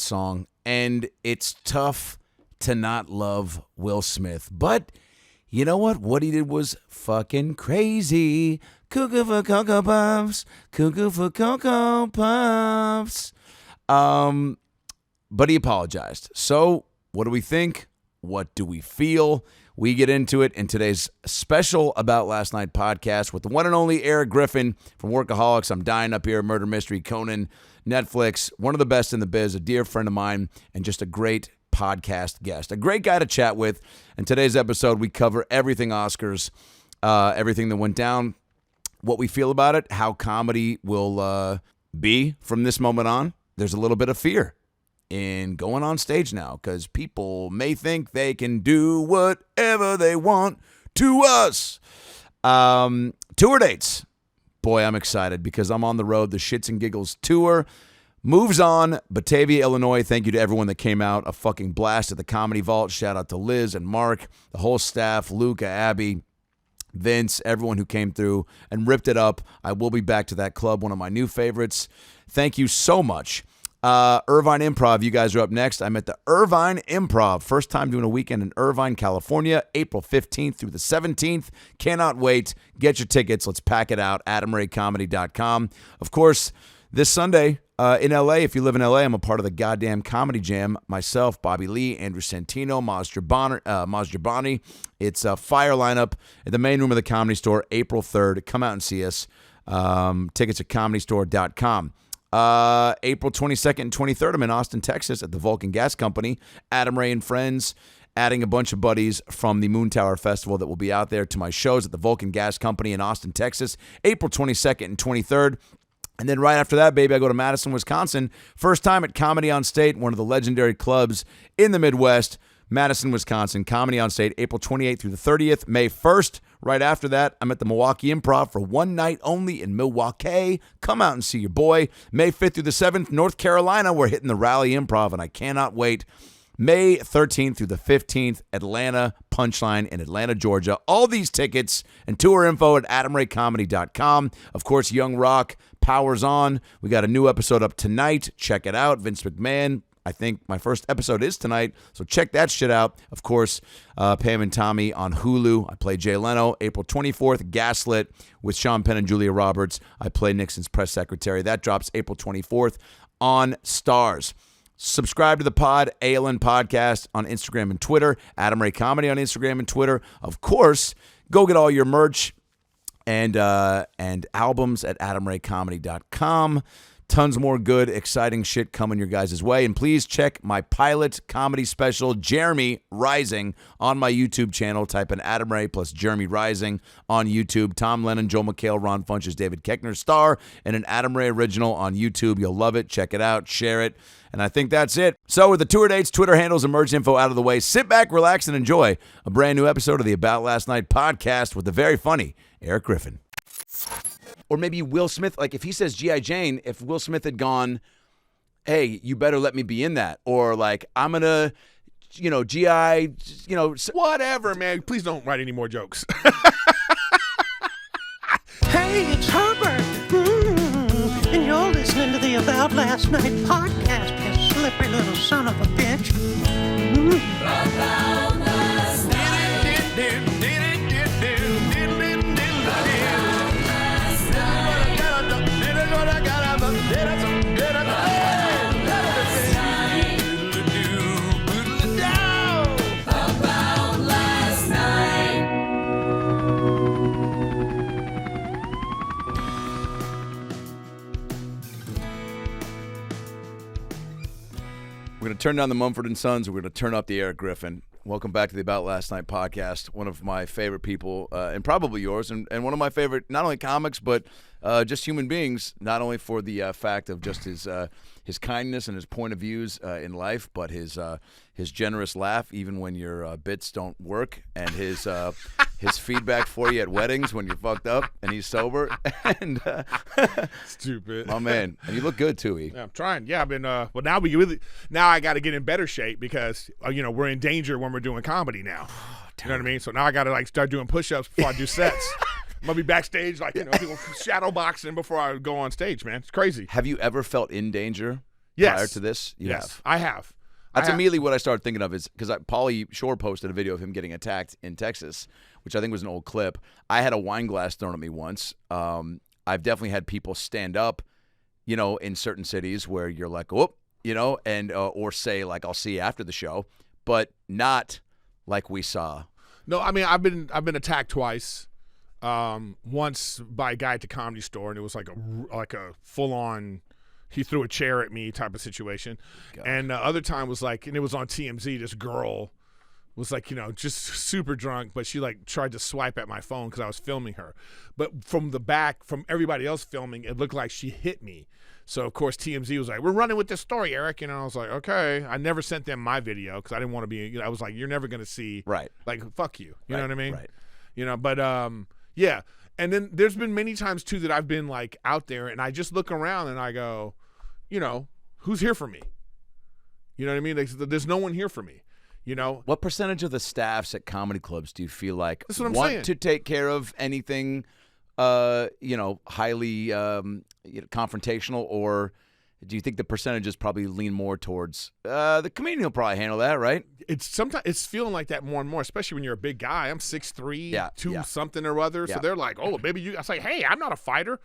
song, and it's tough to not love Will Smith. But you know what? What he did was fucking crazy. Cuckoo for Cocoa Puffs. Cuckoo for Cocoa Puffs. But he apologized. So what do we think? What do we feel? We get into it in today's special About Last Night podcast with the one and only Erik Griffin from Workaholics. I'm dying up here, Murder Mystery, Conan, Netflix, one of the best in the biz, a dear friend of mine, and just a great podcast guest. A great guy to chat with. In today's episode, we cover everything Oscars, everything that went down, what we feel about it, how comedy will be from this moment on. There's a little bit of fear in going on stage now because people may think they can do whatever they want to us. Tour dates. Boy, I'm excited because I'm on the road. The Shits and Giggles tour moves on. Batavia, Illinois. Thank you to everyone that came out. A fucking blast at the Comedy Vault. Shout out to Liz and Mark, the whole staff, Luca, Abby, Vince, everyone who came through and ripped it up. I will be back to that club, one of my new favorites. Thank you so much. Irvine Improv, you guys are up next. I'm at the Irvine Improv. First time doing a weekend in Irvine, California, April 15th through the 17th. Cannot wait. Get your tickets. Let's pack it out. AdamRayComedy.com. Of course, this Sunday in LA, if you live in LA, I'm a part of the goddamn Comedy Jam. Myself, Bobby Lee, Andrew Santino, Maz Jabani. It's a fire lineup at the main room of the Comedy Store, April 3rd. Come out and see us. Tickets at ComedyStore.com. April 22nd and 23rd, I'm in Austin, Texas at the Vulcan Gas Company. Adam Ray and friends, adding a bunch of buddies from the Moon Tower Festival that will be out there to my shows at the Vulcan Gas Company in Austin, Texas, April 22nd and 23rd. And then right after that, baby, I go to Madison, Wisconsin. First time at Comedy on State, one of the legendary clubs in the Midwest. Madison, Wisconsin, Comedy on State, April 28th through the 30th. May 1st, right after that, I'm at the Milwaukee Improv for one night only in Milwaukee. Come out and see your boy. May 5th through the 7th, North Carolina, we're hitting the Raleigh Improv, and I cannot wait. May 13th through the 15th, Atlanta Punchline in Atlanta, Georgia. All these tickets and tour info at AdamRayComedy.com. Of course, Young Rock powers on. We got a new episode up tonight. Check it out. Vince McMahon. I think my first episode is tonight, so check that shit out. Of course, Pam and Tommy on Hulu. I play Jay Leno. April 24th, Gaslit with Sean Penn and Julia Roberts. I play Nixon's press secretary. That drops April 24th on Stars. Subscribe to the pod, ALN Podcast on Instagram and Twitter, Adam Ray Comedy on Instagram and Twitter. Of course, go get all your merch and albums at AdamRayComedy.com. Tons more good, exciting shit coming your guys' way. And please check my pilot comedy special, Jeremy Rising, on my YouTube channel. Type in Adam Ray plus Jeremy Rising on YouTube. Tom Lennon, Joel McHale, Ron Funches, David Keckner star, and an Adam Ray original on YouTube. You'll love it. Check it out. Share it. And I think that's it. So with the tour dates, Twitter handles, and merch info out of the way, sit back, relax, and enjoy a brand new episode of the About Last Night podcast with the very funny Erik Griffin. Or maybe Will Smith, like if he says G.I. Jane, if Will Smith had gone, hey, you better let me be in that. Or like, I'm going to, G.I., Whatever, man. Please don't write any more jokes. Hey, it's Herbert. And you're listening to the About Last Night podcast, you slippery little son of a bitch. About last night. We're going to turn down the Mumford & Sons. We're going to turn up the Erik Griffin. Welcome back to the About Last Night podcast. One of my favorite people, and probably yours, and one of my favorite, not only comics, but just human beings, not only for the fact of just his kindness and his point of views in life, but his generous laugh, even when your bits don't work, and his feedback for you at weddings when you're fucked up and he's sober. And Stupid. My man. And you look good, too, E. Yeah, I'm trying. Yeah, I've been, now I got to get in better shape because, we're in danger when we're doing comedy now. You know what I mean? So now I got to start doing push-ups before I do sets. I'm going to be backstage, people shadow boxing before I go on stage, man. It's crazy. Have you ever felt in danger? Yes. prior to this? You have. I have. That's immediately what I started thinking of is because Pauly Shore posted a video of him getting attacked in Texas, which I think was an old clip. I had a wine glass thrown at me once. I've definitely had people stand up, in certain cities where you're like, whoop, and or say like, I'll see you after the show, but not like we saw. No, I mean, I've been attacked twice. Once by a guy at the Comedy Store, and it was like a full on. He threw a chair at me type of situation. God. And the other time was like, and it was on TMZ, this girl was like, just super drunk, but she like tried to swipe at my phone because I was filming her. But from the back, from everybody else filming, it looked like she hit me. So, of course, TMZ was like, we're running with this story, Erik. I was like, okay. I never sent them my video because I didn't want to be, I was like, you're never going to see. Right. Like, fuck you. You know what I mean? Right. But, yeah. And then there's been many times, too, that I've been, like, out there, and I just look around and I go, who's here for me? You know what I mean? There's no one here for me, What percentage of the staffs at comedy clubs do you feel like want saying. To take care of anything, highly confrontational, or do you think the percentages probably lean more towards the comedian will probably handle that, right? It's feeling like that more and more, especially when you're a big guy. I'm 6'3", 2 something or other. Yeah. So they're like, oh, baby, I say, hey, I'm not a fighter.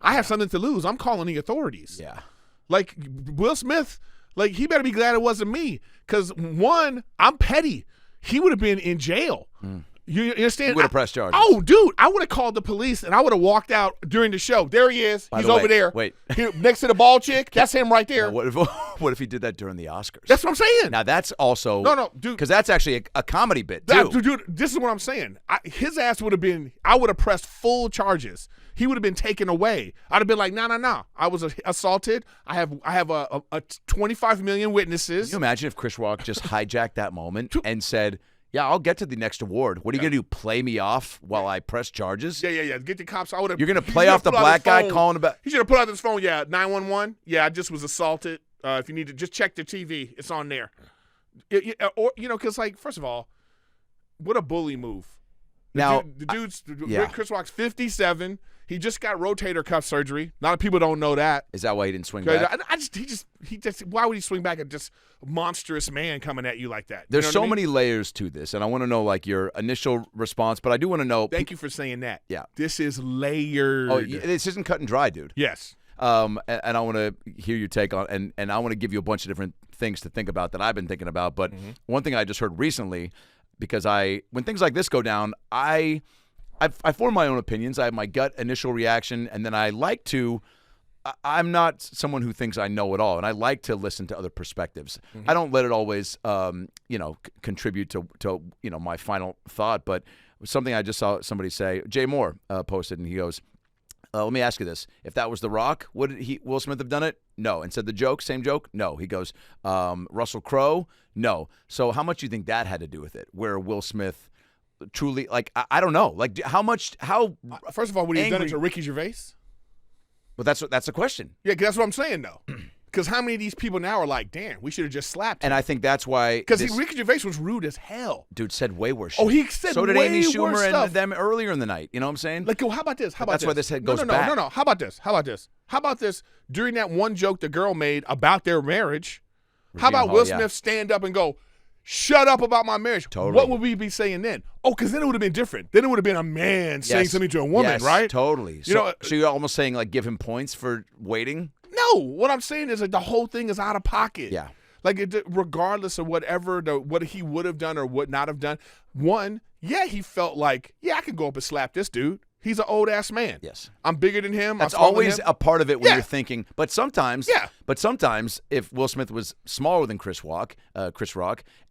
I have something to lose. I'm calling the authorities. Yeah. Like Will Smith, like he better be glad it wasn't me. Because one, I'm petty. He would have been in jail. You understand? You would have pressed charges. Oh, dude, I would have called the police and I would have walked out during the show. There he is. He's over there. Wait. Next to the bald chick. That's him right there. What if he did that during the Oscars? That's what I'm saying. Now that's also no, dude, because that's actually a comedy bit too. Dude, this is what I'm saying. His ass would have been. I would have pressed full charges. He would have been taken away. I'd have been like, no. I was assaulted. I have a 25 million witnesses. Can you imagine if Chris Rock just hijacked that moment and said, yeah, I'll get to the next award. What are you going to do, play me off while I press charges? Yeah. Get the cops. You're going to play off the black guy calling about. He should have put out his phone. Yeah, 911. Yeah, I just was assaulted. If you need to, just check the TV. It's on there. Or because like, first of all, what a bully move. Chris Rock's 57. He just got rotator cuff surgery. A lot of people don't know that. Is that why he didn't swing back? He just. Why would he swing back at just a monstrous man coming at you like that? There's so many layers to this, and I want to know like your initial response. But I do want to know. Thank you for saying that. Yeah, this is layered. Oh, this isn't cut and dry, dude. Yes. And I want to hear your take on, and I want to give you a bunch of different things to think about that I've been thinking about. But one thing I just heard recently, because when things like this go down, I form my own opinions. I have my gut initial reaction, and then I'm not someone who thinks I know it all, and I like to listen to other perspectives. I don't let it always, contribute to my final thought. But something I just saw somebody say, Jay Moore posted, and he goes, let me ask you this. If that was The Rock, would Will Smith have done it? No. And said the joke, same joke? No. He goes, Russell Crowe? No. So how much do you think that had to do with it, where Will Smith truly, like, I don't know. Like, how first of all, would he have done it to Ricky Gervais? Well, that's a question. Yeah, that's what I'm saying, though. Because how many of these people now are like, damn, we should have just slapped him. And I think that's why. Because Ricky Gervais was rude as hell. Dude said way worse shit. Oh, he said so did way Amy Schumer worse and stuff. Them earlier in the night. You know what I'm saying? Like, how about this? That's why this head goes back. No. How about this? How about this? During that one joke the girl made about their marriage, how about Will Smith stand up and go, shut up about my marriage? Totally. What would we be saying then? Oh, because then it would have been different. Then it would have been a man saying something to a woman, right? Totally. So you're almost saying, like, give him points for waiting? No. What I'm saying is, like, the whole thing is out of pocket. Yeah. Like, regardless of what he would have done or would not have done, he felt like, I could go up and slap this dude. He's an old-ass man. Yes. I'm bigger than him. That's always a part of it when you're thinking. But sometimes, if Will Smith was smaller than Chris Rock,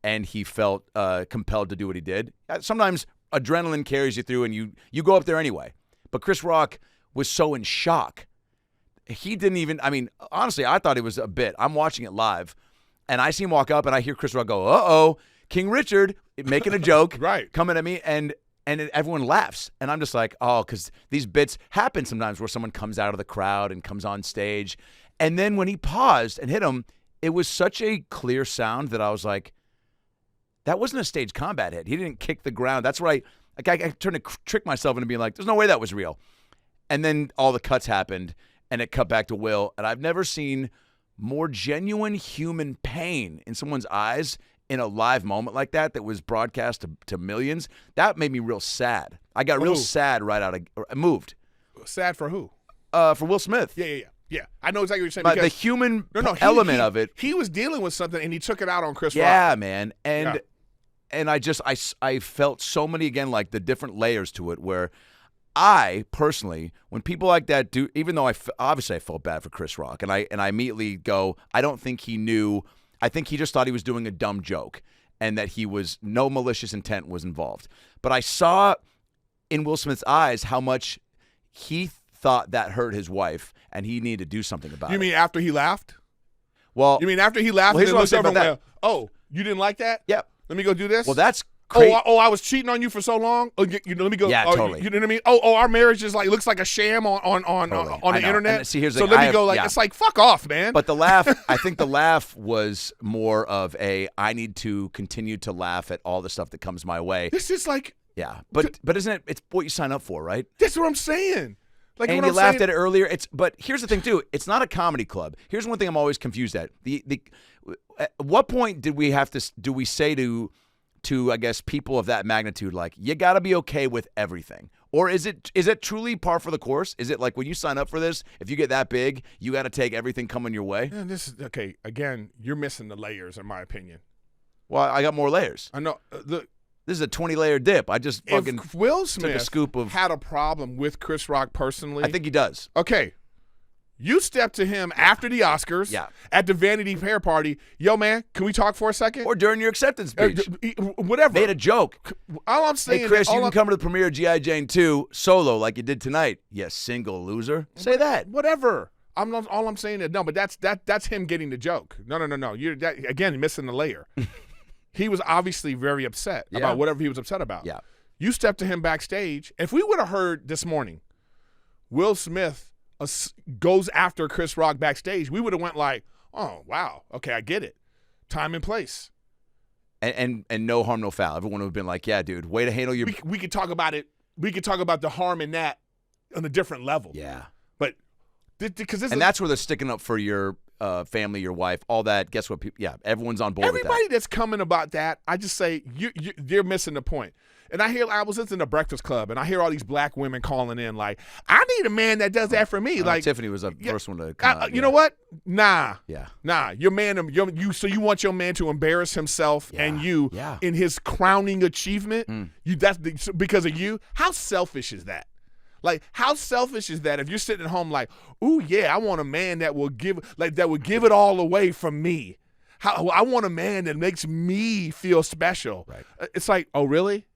and he felt compelled to do what he did, sometimes adrenaline carries you through and you go up there anyway. But Chris Rock was so in shock. He didn't even, honestly, I thought it was a bit. I'm watching it live, and I see him walk up, and I hear Chris Rock go, uh-oh, King Richard, making a joke, right, coming at me, and everyone laughs. And I'm just like, oh, because these bits happen sometimes where someone comes out of the crowd and comes on stage. And then when he paused and hit him, it was such a clear sound that I was like, that wasn't a stage combat hit. He didn't kick the ground. That's right. I turned to trick myself into being like, there's no way that was real. And then all the cuts happened, and it cut back to Will. And I've never seen more genuine human pain in someone's eyes in a live moment like that was broadcast to millions. That made me real sad. I got real sad right out of moved. Sad for who? For Will Smith. Yeah. I know exactly what you're saying. But the human element of it. He was dealing with something, and he took it out on Chris Rock. Yeah, man. And I felt so many, again, like the different layers to it where I personally, when people like that do, even though obviously I felt bad for Chris Rock, and I immediately go, I don't think he knew. I think he just thought he was doing a dumb joke and that no malicious intent was involved. But I saw in Will Smith's eyes how much he thought that hurt his wife and he needed to do something about it. You mean after he laughed? Well, you mean after he laughed well, and then looked over and that. went, oh, you didn't like that? Yep. Let me go do this? Well, that's crazy. I was cheating on you for so long. Oh, let me go. Yeah, totally. You know what I mean? Oh, our marriage is looks like a sham on the internet. And see, here's so the let me go. It's like fuck off, man. But the laugh, I think the laugh was more of I need to continue to laugh at all the stuff that comes my way. This is like but isn't it? It's what you sign up for, right? That's what I'm saying. Like, and you laughed at it earlier. But here's the thing too. It's not a comedy club. Here's one thing I'm always confused at. At what point do we say to I guess people of that magnitude, like, you got to be okay with everything? Or is it truly par for the course? Is it like when you sign up for this, if you get that big, you got to take everything coming your way? Man, this is okay. Again, you're missing the layers, in my opinion. Well, I got more layers. I know. This is a 20-layer dip. I just fucking Will Smith took a scoop of. Had a problem with Chris Rock personally. I think he does. Okay. You stepped to him after the Oscars, at the Vanity Fair party. Yo, man, can we talk for a second? Or during your acceptance speech. Whatever. Made a joke. All I'm saying is, hey, Chris, you can come to the premiere of G.I. Jane 2 solo like you did tonight. You single loser. Say that. Whatever. All I'm saying is, no, but that's him getting the joke. No. You're again missing the layer. He was obviously very upset about whatever he was upset about. Yeah. You stepped to him backstage. If we would have heard this morning, Will Smith goes after Chris Rock backstage, we would have went like, oh, wow, okay, I get it. Time and place. And no harm, no foul. Everyone would have been like, yeah, dude, way to handle your... We could talk about it. We could talk about the harm in that on a different level. Yeah. But because that's where they're sticking up for your family, your wife, all that. Guess what? Everyone's on board with that. Everybody that's coming about that, I just say, you're missing the point. And I was listening to Breakfast Club, and I hear all these black women calling in like, I need a man that does that for me. Like Tiffany was the first one to come out. You know what? Nah. Yeah. Nah. Your man, so you want your man to embarrass himself and you in his crowning achievement? That's because of you? How selfish is that? Like, how selfish is that if you're sitting at home like, ooh, yeah, I want a man that will give it all away from me. I want a man that makes me feel special. Right. It's like, oh, really?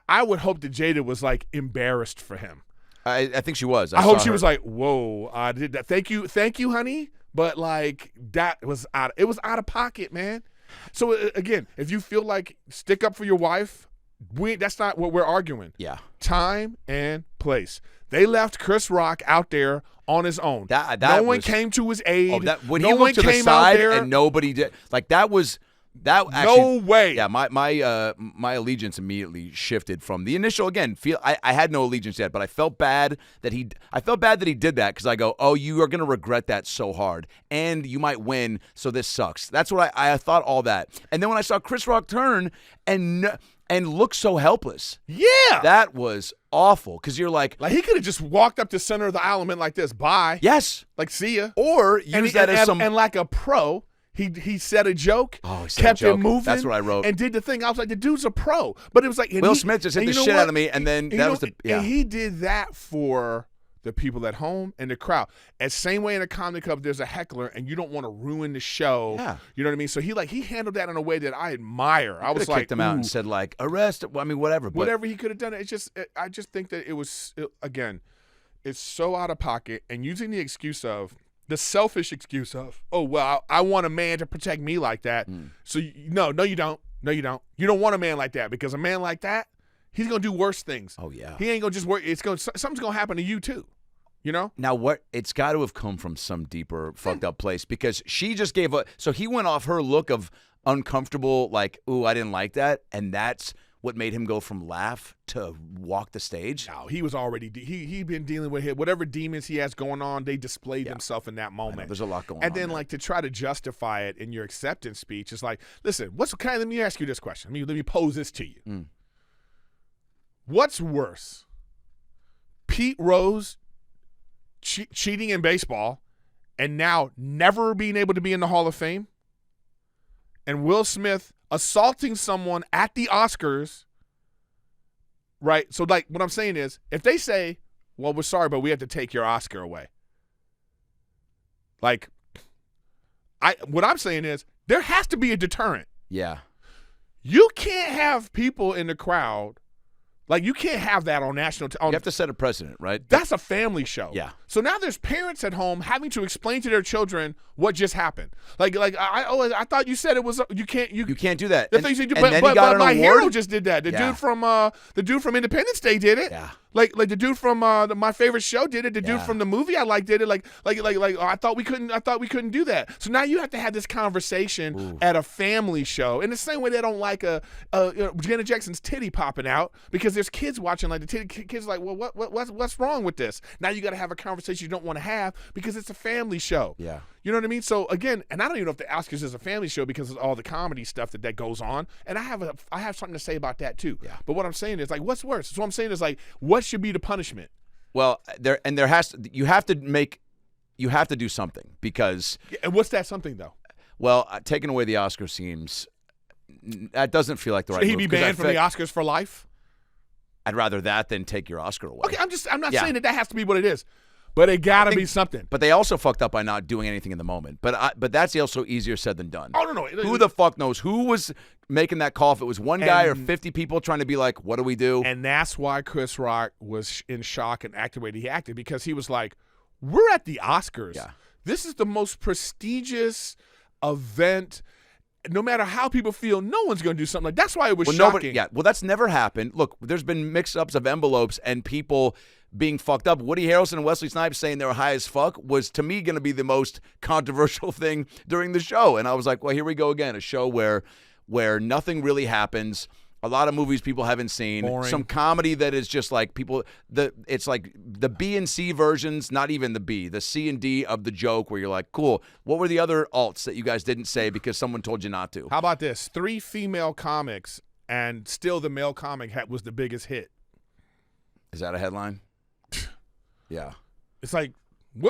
I would hope that Jada was like embarrassed for him. I think she was. I hope she was like, whoa, I did that. Thank you, honey. But like it was out of pocket, man. So again, if you feel like stick up for your wife, that's not what we're arguing. Yeah. Time and place. They left Chris Rock out there on his own. No one came to his aid. When he looked to the side and nobody did, like that was. That actually, no way. Yeah, my allegiance immediately shifted from the initial. Again, I had no allegiance yet, but I felt bad that he did that because I go, oh, you are gonna regret that so hard, and you might win, so this sucks. That's what I thought all that, and then when I saw Chris Rock turn and look so helpless, that was awful because you're like he could have just walked up the center of the aisle and went like this, bye, like see ya, or use that as some and like a pro. He said a joke, kept it moving. That's what I wrote. And did the thing. I was like, the dude's a pro. But it was like Will Smith just hit the shit out of me, and then And he did that for the people at home and the crowd. As same way in a comedy club, there's a heckler, and you don't want to ruin the show. Yeah. You know what I mean? So he handled that in a way that I admire. I was like, kicked him out and said like arrest. I mean, whatever. But whatever he could have done. I just think that it was again, it's so out of pocket and using the excuse of. The selfish excuse of, oh, well, I want a man to protect me like that. So, no, you don't. No, you don't. You don't want a man like that because a man like that, he's going to do worse things. Oh, yeah. He ain't going to just work. Something's going to happen to you, too. You know? Now, it's got to have come from some deeper fucked up place because she just gave so he went off her look of uncomfortable, like, ooh, I didn't like that. And that's what made him go from laugh to walk the stage? No, he was already he'd been dealing with whatever demons he has going on. They displayed themselves in that moment. There's a lot going on. And then like to try to justify it in your acceptance speech is like, listen, let me ask you this question. Let me pose this to you. What's worse, Pete Rose cheating in baseball and now never being able to be in the Hall of Fame, and Will Smith assaulting someone at the Oscars, right? So, like, what I'm saying is, if they say, well, we're sorry, but we have to take your Oscar away. Like, what I'm saying is, there has to be a deterrent. Yeah. You can't have people in the crowd. Like, you can't have that on national You have to set a precedent, right? That's a family show. Yeah. So now there's parents at home having to explain to their children what just happened. I thought you said it was you can't do that. But my hero just did that. The dude from Independence Day did it. Yeah. Like the dude from My Favorite Show did it. The dude from the movie I like did it. I thought we couldn't do that. So now you have to have this conversation at a family show. In the same way they don't like Janet Jackson's titty popping out because there's kids watching. Like the kids are like, well, what's wrong with this? Now you got to have a conversation you don't want to have because it's a family show. Yeah. You know what I mean? So again, and I don't even know if the Oscars is a family show because of all the comedy stuff that goes on. And I have something to say about that too. Yeah. But what I'm saying is like, what's worse? So what I'm saying is like, what should be the punishment? Well, you have to do something because. And what's that something though? Well, taking away the Oscar seems that doesn't feel like the right. Should he be banned from the Oscars for life? I'd rather that than take your Oscar away. Okay, I'm not saying that has to be what it is. But it gotta be something. But they also fucked up by not doing anything in the moment. But that's also easier said than done. Oh no! Who the fuck knows who was making that call? If it was one guy or 50 people trying to be like, "What do we do?" And that's why Chris Rock was in shock and acted the way he acted because he was like, "We're at the Oscars. Yeah. This is the most prestigious event. No matter how people feel, no one's going to do something like." That's why it was shocking. Well, that's never happened. Look, there's been mix-ups of envelopes and people being fucked up. Woody Harrelson and Wesley Snipes saying they were high as fuck was, to me, going to be the most controversial thing during the show. And I was like, well, here we go again, a show where nothing really happens. A lot of movies people haven't seen. Boring. Some comedy that is just like it's like the B and C versions, not even the B, the C and D of the joke where you're like, cool, what were the other alts that you guys didn't say because someone told you not to? How about this? 3 female comics and still the male comic was the biggest hit. Is that a headline? Yeah. It's like,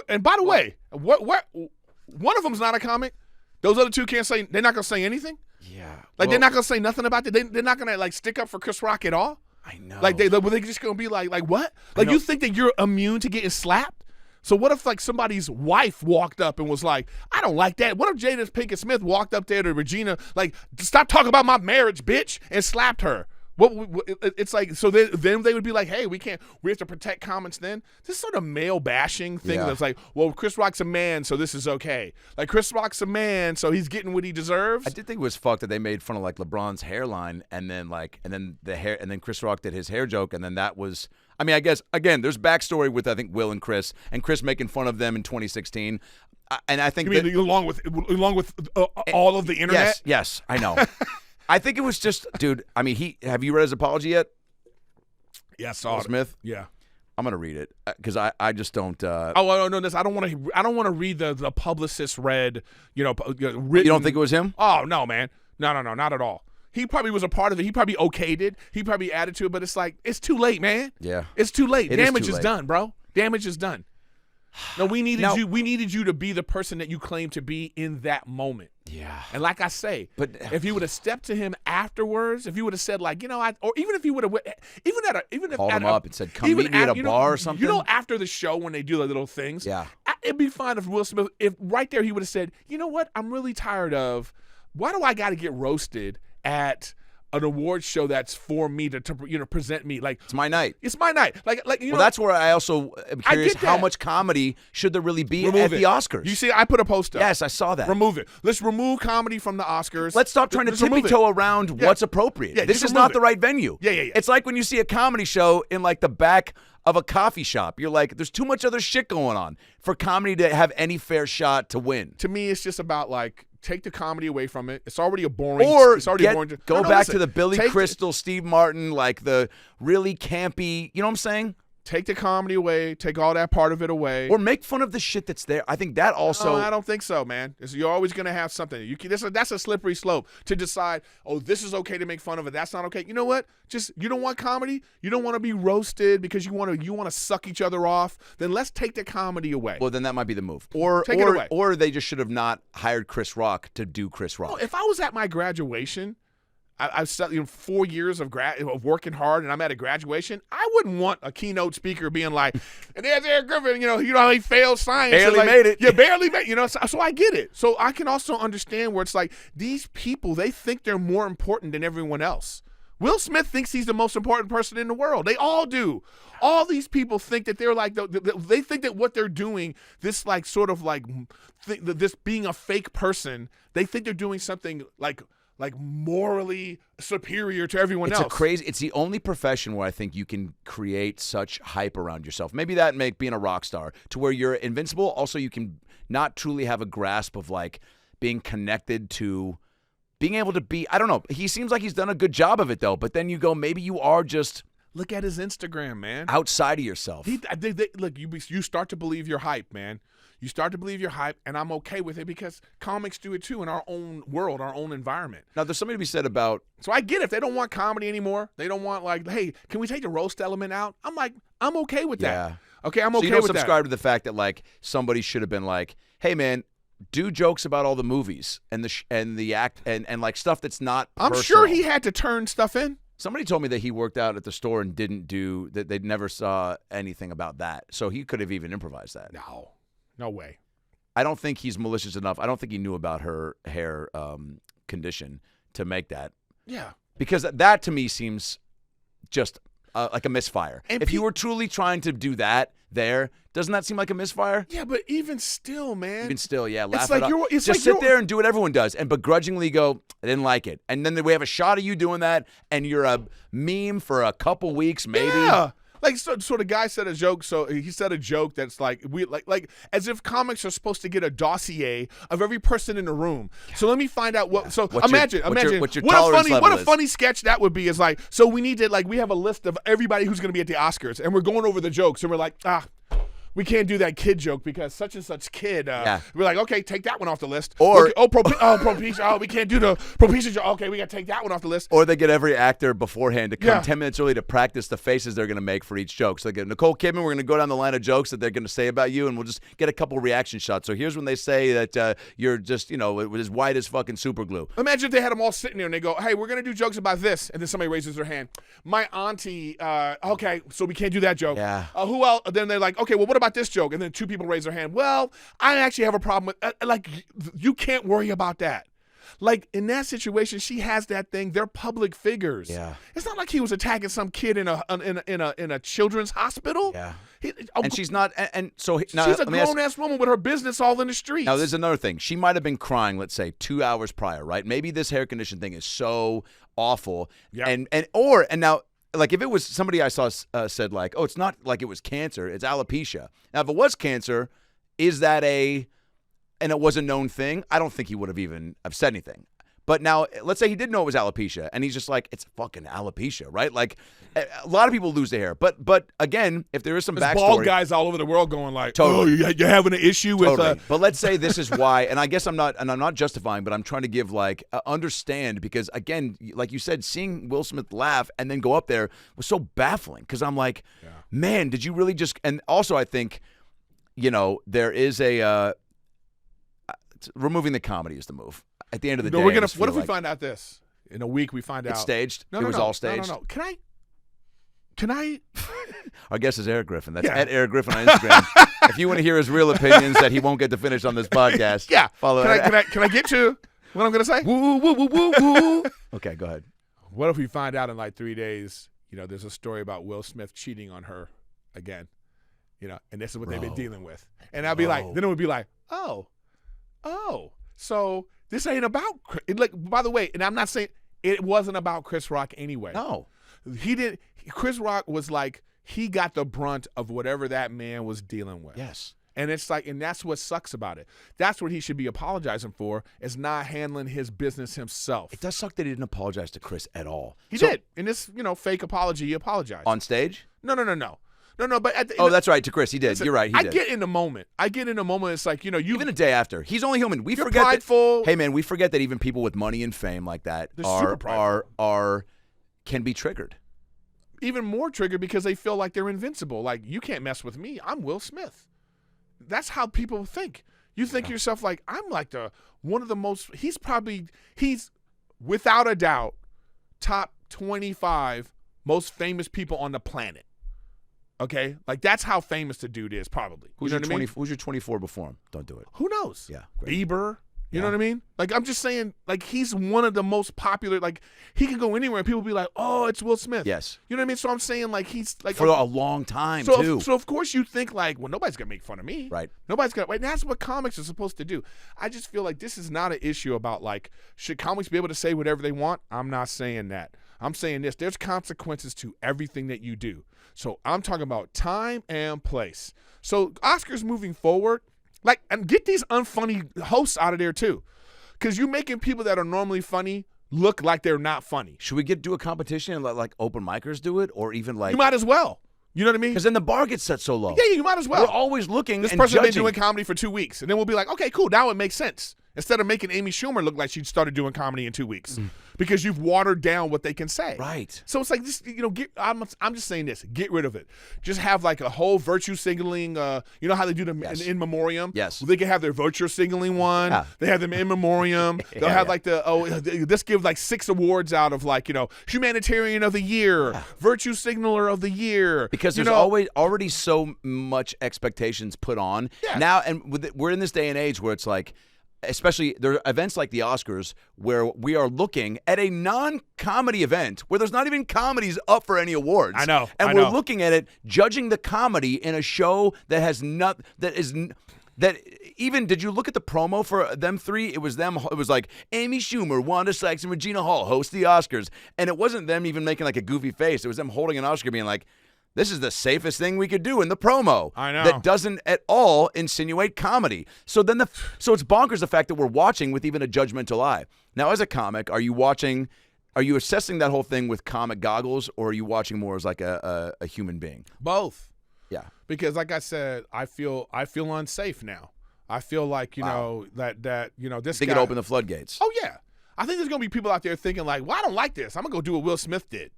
and by the way, what one of them's not a comic. Those other two can't say, they're not going to say anything? Yeah. Like, they're not going to say nothing about it? They're not going to, like, stick up for Chris Rock at all? I know. Like, they're just going to be like what? Like, you think that you're immune to getting slapped? So what if, like, somebody's wife walked up and was like, I don't like that? What if Jada Pinkett Smith walked up there to Regina, like, stop talking about my marriage, bitch, and slapped her? It's like, so then they would be like, hey, we have to protect comments then. This sort of male bashing thing that's like, well, Chris Rock's a man, so this is okay. Like, Chris Rock's a man, so he's getting what he deserves. I did think it was fucked that they made fun of like LeBron's hairline and then the hair, and then Chris Rock did his hair joke, and then that was, I mean, I guess again, there's backstory with I think Will and Chris making fun of them in 2016. And I think you mean along with all of the internet? Yes, I know. I think it was just, dude. I mean, have you read his apology yet? Yeah, I saw it. Smith. Yeah, I'm gonna read it because I just don't. Oh no, this I don't want to read the publicist read. Written. You don't think it was him? Oh no, man, no, not at all. He probably was a part of it. He probably okayed it. He probably added to it, but it's like it's too late, man. Yeah, it's too late. Damage is is done, bro. Damage is done. No, we needed you. We needed you to be the person that you claim to be in that moment. Yeah. And like I say, but if you would have stepped to him afterwards, if you would have said like, or even if you would have, called him up and said, "Come meet me at a bar or something." After the show when they do the little things. Yeah. It'd be fine if Will Smith, if right there he would have said, you know what, I'm really tired of. Why do I got to get roasted at an award show that's for me to present me? Like, it's my night. It's my night. Like well, that's where I also am curious how much comedy should there really be at the Oscars? You see, I put a post up. Yes, I saw that. Remove it. Let's remove comedy from the Oscars. Let's stop trying to tippy-toe around what's appropriate. Yeah, this is not the right venue. Yeah. It's like when you see a comedy show in like the back of a coffee shop. You're like, there's too much other shit going on for comedy to have any fair shot to win. To me, it's just about like take the comedy away from it. It's already a boring. Or it's already boring. Go back to the Billy Crystal, Steve Martin, like the really campy. You know what I'm saying? Take the comedy away. Take all that part of it away. Or make fun of the shit that's there. I think that also. No, I don't think so, man. You're always going to have something. That's a slippery slope to decide, oh, this is okay to make fun of it. That's not okay. You know what? Just, you don't want comedy? You don't want to be roasted because you want to suck each other off? Then let's take the comedy away. Well, then that might be the move. Or take it away. Or they just should have not hired Chris Rock to do Chris Rock. Oh, if I was at my graduation, I've 4 years of working hard, and I'm at a graduation, I wouldn't want a keynote speaker being like, and there's Erik Griffin, you know how he failed science. Barely made it. Yeah, barely made it. So I get it. So I can also understand where it's like, these people, they think they're more important than everyone else. Will Smith thinks he's the most important person in the world. They all do. All these people think that they're like, they think that what they're doing, this like sort of like, this being a fake person, they think they're doing something like morally superior to everyone else. It's the only profession where I think you can create such hype around yourself. Maybe that make being a rock star to where you're invincible. Also, you can not truly have a grasp of like being connected to being able to be, I don't know. He seems like he's done a good job of it though, but then you go, maybe you are just. Look at his Instagram, man. Outside of yourself. Look, you start to believe you're hype, man. You start to believe you're hype, and I'm okay with it because comics do it too in our own world, our own environment. Now, there's something to be said about. So I get it. If they don't want comedy anymore, they don't want like, hey, can we take the roast element out? I'm like, I'm okay with that. Yeah. Okay, I'm so okay you don't with subscribe that. to the fact that like somebody should have been like, hey man, do jokes about all the movies and the act and like stuff that's not. I'm personal. sure he had to turn stuff in. Somebody told me that he worked out at the store and didn't do that. They never saw anything about that, so he could have even improvised that. No way. I don't think he's malicious enough. I don't think he knew about her hair condition to make that. Yeah. Because that to me seems just like a misfire. And if you were truly trying to do that there, doesn't that seem like a misfire? Yeah, but even still, man. Even still, yeah. Laugh it's like it up. Just like sit there and do what everyone does and begrudgingly go, I didn't like it. And then we have a shot of you doing that and you're a meme for a couple weeks maybe. Yeah. Like so the guy said a joke. So he said a joke that's like we like as if comics are supposed to get a dossier of every person in the room. So let me find out what. Yeah. So imagine what a funny sketch that would be is like. So we need to we have a list of everybody who's going to be at the Oscars, and we're going over the jokes, and we're like we can't do that kid joke because such and such kid. We're like, okay, take that one off the list. Or we can't do the Propecia joke. Okay, we got to take that one off the list. Or they get every actor beforehand to come 10 minutes early to practice the faces they're going to make for each joke. So they get Nicole Kidman, we're going to go down the line of jokes that they're going to say about you, and we'll just get a couple reaction shots. So here's when they say that you're just, as white as fucking super glue. Imagine if they had them all sitting there and they go, hey, we're going to do jokes about this. And then somebody raises their hand. My auntie, okay, so we can't do that joke. Yeah. Who else? Then they're like, okay, well, what about this joke? And then two people raise their hand. Well, I actually have a problem with you can't worry about that. Like in that situation, she has that thing. They're public figures. Yeah. It's not like he was attacking some kid in a children's hospital. Yeah. And she's not. And so she's a grown ass woman with her business all in the streets. Now there's another thing. She might have been crying, let's say 2 hours prior, right? Maybe this hair condition thing is so awful. Yeah. And now. Like if it was somebody I saw said like, oh, it's not like it was cancer, it's alopecia. Now if it was cancer, is that and it was a known thing? I don't think he would have even said anything. But now let's say he did know it was alopecia and he's just like, it's fucking alopecia, right? Like a lot of people lose their hair. But again, if there is some backstory. Bald guys all over the world going like, totally. Oh, you're having an issue with But let's say this is why, and I guess I'm not justifying, but I'm trying to give understand because again, like you said, seeing Will Smith laugh and then go up there was so baffling because I'm like, man, did you really just, and also I think, there is removing the comedy is the move. At the end of the day, what if we find out this? In a week we find out. It's staged? No, it was all staged? No. Can I? Our guest is Erik Griffin. That's at Erik Griffin on Instagram. If you want to hear his real opinions that he won't get to finish on this podcast, follow Can I get to what I'm going to say? Woo, woo, woo, woo, woo. Okay, go ahead. What if we find out in like 3 days, there's a story about Will Smith cheating on her again, and this is what they've been dealing with. And I'll be like, then it would be like, oh, so this ain't about, like, by the way, and I'm not saying it wasn't about Chris Rock anyway. No. Chris Rock was like, he got the brunt of whatever that man was dealing with. Yes. And it's like, and that's what sucks about it. That's what he should be apologizing for, is not handling his business himself. It does suck that he didn't apologize to Chris at all. He did. In this, fake apology, he apologized. On stage? No. But That's right. To Chris, he did. You're right. He did. I get in the moment. It's like, you even a day after. He's only human. We you're forget prideful. Hey man, we forget that even people with money and fame like that can be triggered. Even more triggered because they feel like they're invincible. Like, you can't mess with me. I'm Will Smith. That's how people think. You think yourself like, I'm like one of the most. He's without a doubt top 25 most famous people on the planet. Okay, like that's how famous the dude is, probably. Who's your 24 before him? Don't do it. Who knows? Yeah, great. Bieber. You know what I mean? Like, I'm just saying, like, he's one of the most popular. Like, he can go anywhere and people be like, "Oh, it's Will Smith." Yes. You know what I mean? So I'm saying, like, he's like for a long time too. So of course you think like, well, nobody's gonna make fun of me, right? Nobody's gonna. Right? That's what comics are supposed to do. I just feel like this is not an issue about like, should comics be able to say whatever they want? I'm not saying that. I'm saying this. There's consequences to everything that you do. So I'm talking about time and place. So Oscars moving forward, like, and get these unfunny hosts out of there too. Because you're making people that are normally funny look like they're not funny. Should we do a competition and let like open micers do it, or even like you might as well. You know what I mean? Because then the bar gets set so low. Yeah, you might as well. We're always looking. This and person's been judging. doing comedy for 2 weeks, and then we'll be like, okay, cool. Now it makes sense. Instead of making Amy Schumer look like she started doing comedy in 2 weeks, because you've watered down what they can say. Right. So it's like this. I'm just saying this. Get rid of it. Just have like a whole virtue signaling. You know how they do them in memoriam. Yes. Well, they can have their virtue signaling one. Yeah. They have them in memoriam. They'll have like let's give like 6 awards out of like humanitarian of the year, virtue signaler of the year. Because there's already so much expectations put on now, and we're in this day and age where it's like, especially there are events like the Oscars where we are looking at a non-comedy event where there's not even comedies up for any awards. I know. And we're looking at it, judging the comedy in a show that has even, did you look at the promo for them three? It was them. It was like Amy Schumer, Wanda Sykes, and Regina Hall host the Oscars. And it wasn't them even making like a goofy face. It was them holding an Oscar being like, this is the safest thing we could do in the promo. I know. That doesn't at all insinuate comedy. So then so it's bonkers the fact that we're watching with even a judgmental eye. Now, as a comic, are you assessing that whole thing with comic goggles, or are you watching more as like a human being? Both. Yeah. Because like I said, I feel unsafe now. I feel like, that this Think guy. it opened the floodgates. Oh yeah. I think there's gonna be people out there thinking like, well, I don't like this. I'm gonna go do what Will Smith did.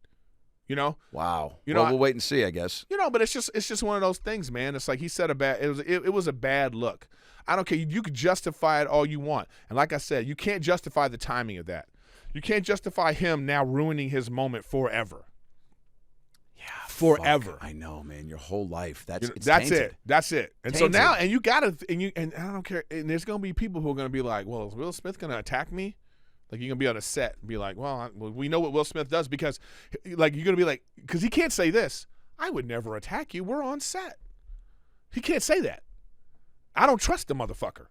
Wow. Well, we'll wait and see, I guess. But it's just one of those things, man. It's like he said it was a bad look. I don't care. You could justify it all you want. And like I said, you can't justify the timing of that. You can't justify him now ruining his moment forever. Yeah. Forever. Fuck. I know, man. Your whole life. That's tainted. it. That's it. And tainted. So now, and you gotta, and I don't care. And there's gonna be people who are gonna be like, well, is Will Smith gonna attack me? Like, you're going to be on a set and be like, well, we know what Will Smith does, because, like, you're going to be like, because he can't say this. I would never attack you. We're on set. He can't say that. I don't trust the motherfucker.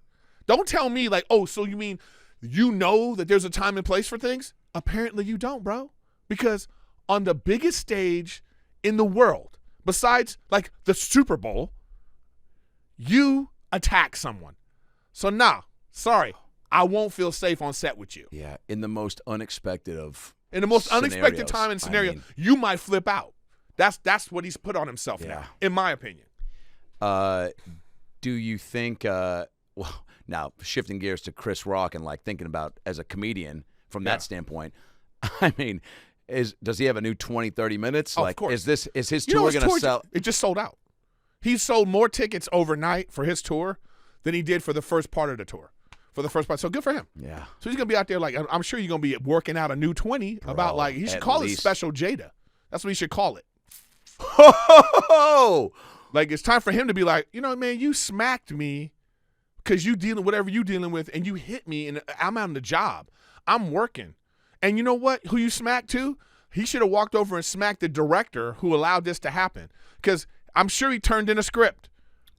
Don't tell me, like, oh, so you mean that there's a time and place for things? Apparently you don't, bro. Because on the biggest stage in the world, besides, like, the Super Bowl, you attack someone. So, sorry. I won't feel safe on set with you. Yeah, in the most unexpected unexpected time and scenario, you might flip out. That's what he's put on himself now, in my opinion. Do you think? Well, now shifting gears to Chris Rock and like thinking about as a comedian from that standpoint, I mean, does he have a new 20, 30 minutes? Oh, like, of course. Is his tour going to sell? It just sold out. He sold more tickets overnight for his tour than he did for the first part of the tour. For the first part. So good for him. Yeah. So he's going to be out there like, I'm sure you're going to be working out a new 20 about like, he should call it Special Jada. That's what he should call it. Like, it's time for him to be like, man, you smacked me because you dealing whatever you dealing with, and you hit me, and I'm on the job. I'm working. And you know what? Who you smacked to? He should have walked over and smacked the director who allowed this to happen, because I'm sure he turned in a script.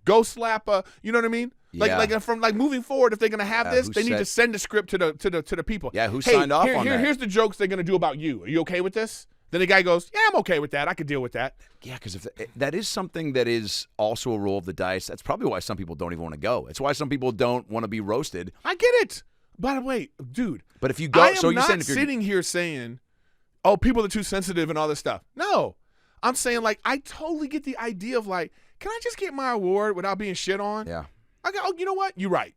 Go slap you know what I mean? Like from moving forward, if they're gonna have this, they need to send the script to the people. Yeah, who signed off on that? Here's the jokes they're gonna do about you. Are you okay with this? Then the guy goes, yeah, I'm okay with that. I could deal with that. Yeah, because if that is something that is also a roll of the dice, that's probably why some people don't even want to go. It's why some people don't want to be roasted. I get it. By the way, dude. But if you go, I am so you're not saying if you're sitting here saying, oh, people are too sensitive and all this stuff. No. I'm saying, like, I totally get the idea of, like, can I just get my award without being shit on? Yeah. I go, oh, you know what? You're right.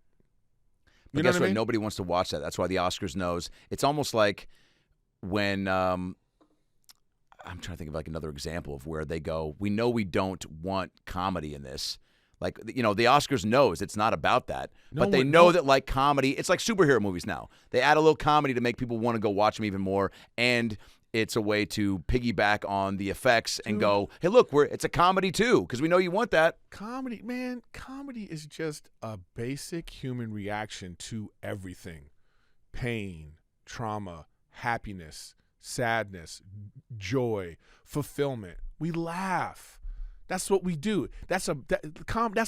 But guess what? Nobody wants to watch that. That's why the Oscars knows. It's almost like when I'm trying to think of like another example of where they go, we know we don't want comedy in this. Like, the Oscars knows it's not about that. But they know that, like, comedy, it's like superhero movies now. They add a little comedy to make people want to go watch them even more. And it's a way to piggyback on the effects and go, hey, look, it's a comedy too, because we know you want that. Comedy, man, comedy is just a basic human reaction to everything. Pain, trauma, happiness, sadness, joy, fulfillment. We laugh. That's what we do. That's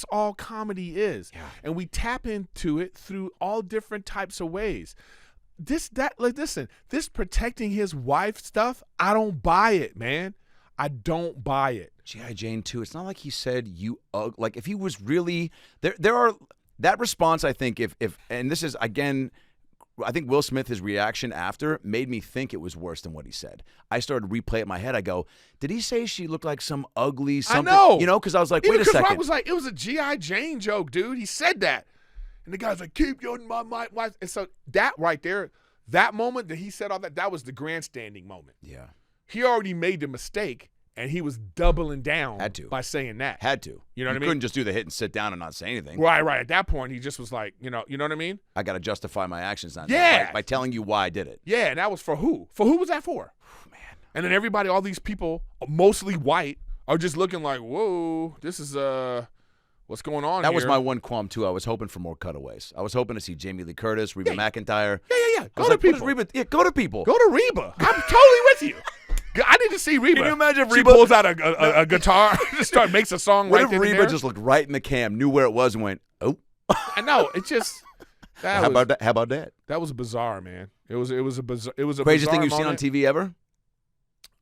all comedy is. Yeah. And we tap into it through all different types of ways. Listen, this protecting his wife stuff, I don't buy it, man. I don't buy it. G.I. Jane 2, it's not like he said like if he was really there are that response, I think, if and this is again, I think Will Smith, his reaction after made me think it was worse than what he said. I started to replay it in my head. I go, did he say she looked like some ugly something? I know. Because I was like, wait a second. Rock was like, it was a G.I. Jane joke, dude. He said that. And the guy's like, keep your my. And so that right there, that moment that he said all that, that was the grandstanding moment. Yeah. He already made the mistake, and he was doubling down by saying that. Had to. You know what I mean? You couldn't just do the hit and sit down and not say anything. Right. At that point, he just was like, you know what I mean? I got to justify my actions on that. By telling you why I did it. Yeah, and that was for who? For who was that for? Man. And then everybody, all these people, mostly white, are just looking like, whoa, this is what's going on That here? was my one qualm, too. I was hoping for more cutaways. I was hoping to see Jamie Lee Curtis, Reba McIntyre. Yeah. Go to people. Go to people. Go to Reba. I'm totally with you. I need to see Reba. Can you imagine if she Reba pulls out a guitar, just makes a song what right if Reba there? just looked right in the cam, knew where it was, and went, oh. I know. It just How about that? That was bizarre, man. It was a bizarre. It was a craziest thing bizarre you've moment. seen on TV ever?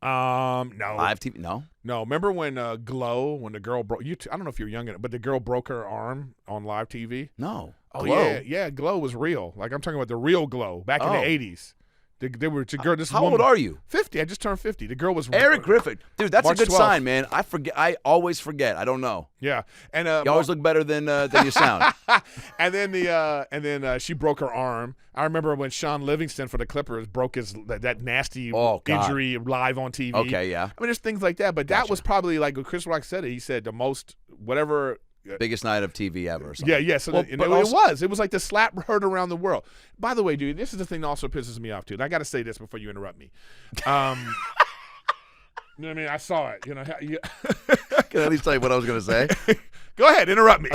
No. Live TV? No. Remember when Glow, when the girl broke? I don't know if you're young enough, but the girl broke her arm on live TV. No. Oh Glow. yeah. Glow was real. Like I'm talking about the real Glow back in the '80s. They were to girl. This How woman, old are you? 50. I just turned 50. The girl was Erik Griffin. Dude, that's March a good 12th. sign, man. I forget. I always forget. I don't know. Yeah, and You always look better than you sound. and then she broke her arm. I remember when Sean Livingston for the Clippers broke that nasty injury live on TV. Okay, yeah. I mean, there's things like that, but that was probably like what Chris Rock said. He said the most whatever. Biggest night of TV ever or something. Yeah. So it was like the slap heard around the world. By the way, dude, this is the thing that also pisses me off, too. And I got to say this before you interrupt me. You know what I mean? I saw it. You know. Can I at least tell you what I was going to say? Go ahead, interrupt me.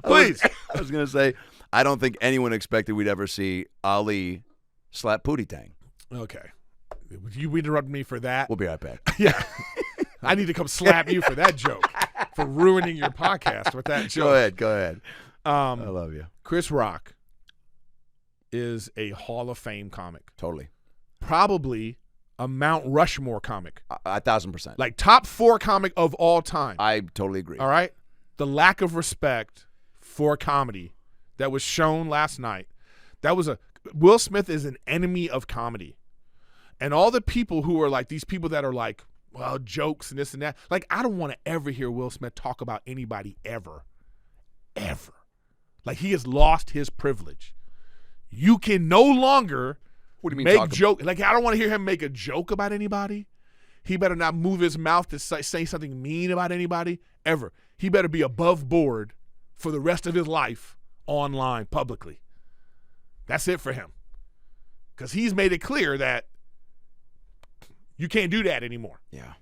Please. I was going to say, I don't think anyone expected we'd ever see Ali slap Pootie Tang. Okay. You interrupt me for that? We'll be right back. Yeah. I need to come slap you for that joke, for ruining your podcast with that joke. Go ahead. I love you. Chris Rock is a Hall of Fame comic. Totally. Probably a Mount Rushmore comic. 1,000%. Like top 4 comic of all time. I totally agree. All right? The lack of respect for comedy that was shown last night, Will Smith is an enemy of comedy. And all the people who are like, these people that are like, well, jokes and this and that. Like, I don't want to ever hear Will Smith talk about anybody ever. Ever. Like, he has lost his privilege. You can no longer make joke. Like, I don't want to hear him make a joke about anybody. He better not move his mouth to say something mean about anybody ever. He better be above board for the rest of his life online, publicly. That's it for him. Because he's made it clear that you can't do that anymore. Yeah.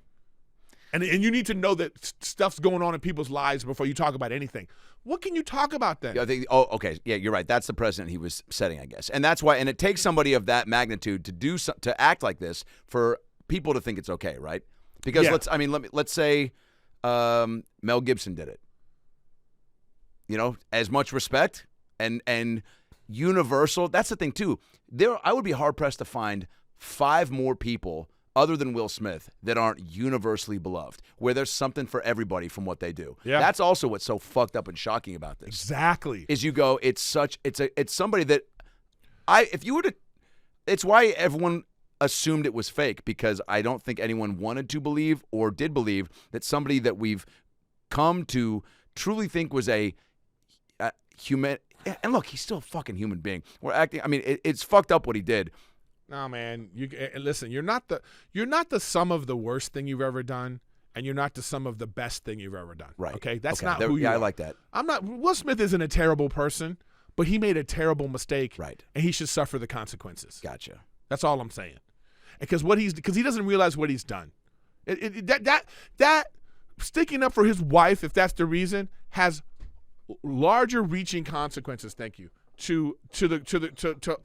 And you need to know that stuff's going on in people's lives before you talk about anything. What can you talk about then? Yeah, okay. Yeah, you're right. That's the precedent he was setting, I guess. And that's why, and it takes somebody of that magnitude to act like this for people to think it's okay, right? Because let's say Mel Gibson did it. You know, as much respect and universal. That's the thing too. I would be hard pressed to find 5 more people other than Will Smith that aren't universally beloved, where there's something for everybody from what they do. Yeah. That's also what's so fucked up and shocking about this. Exactly. Is you go, it's somebody that it's why everyone assumed it was fake, because I don't think anyone wanted to believe or did believe that somebody that we've come to truly think was a human. And look, he's still a fucking human being. We're acting. I mean, it's fucked up what he did. No, man. Listen. You're not the sum of the worst thing you've ever done, and you're not the sum of the best thing you've ever done. Right. Okay. That's not who you are. I like that. I'm not. Will Smith isn't a terrible person, but he made a terrible mistake. Right. And he should suffer the consequences. Gotcha. That's all I'm saying. Because he doesn't realize what he's done. That sticking up for his wife, if that's the reason, has larger reaching consequences. Thank you to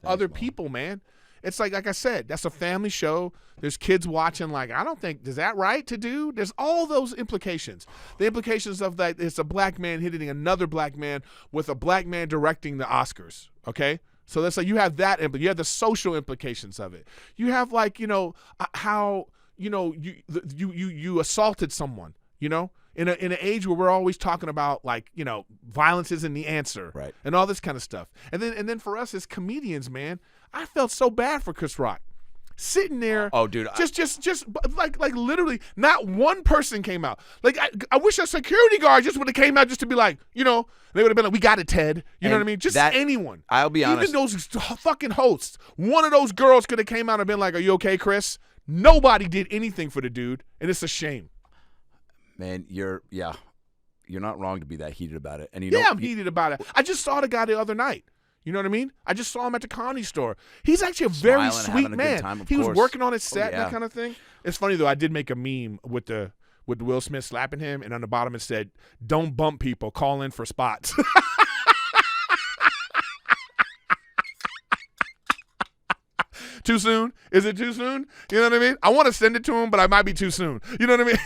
other people, man. It's like I said, that's a family show. There's kids watching. Like, I don't think, is that right to do? There's all those implications. The implications of that, it's a black man hitting another black man with a black man directing the Oscars. Okay. So that's like, you have that, you have the social implications of it. You have, like, how, you assaulted someone, in an age where we're always talking about, like, violence isn't the answer, right, and all this kind of stuff. And then for us as comedians, man, I felt so bad for Chris Rock. Sitting there, dude, just like literally, not one person came out. Like, I wish a security guard just would have came out just to be like, they would have been like, "We got it, Ted." You know what I mean? Just anyone. I'll be honest. Even those fucking hosts. One of those girls could have came out and been like, "Are you okay, Chris?" Nobody did anything for the dude, and it's a shame. Man, you're not wrong to be that heated about it. And I'm heated about it. I just saw the guy the other night. You know what I mean? I just saw him at the Comedy Store. He's actually a very sweet man. He was working on his set and that kind of thing. It's funny though. I did make a meme with Will Smith slapping him, and on the bottom it said, "Don't bump people. Call in for spots." Too soon? Is it too soon? You know what I mean? I want to send it to him, but I might be too soon. You know what I mean?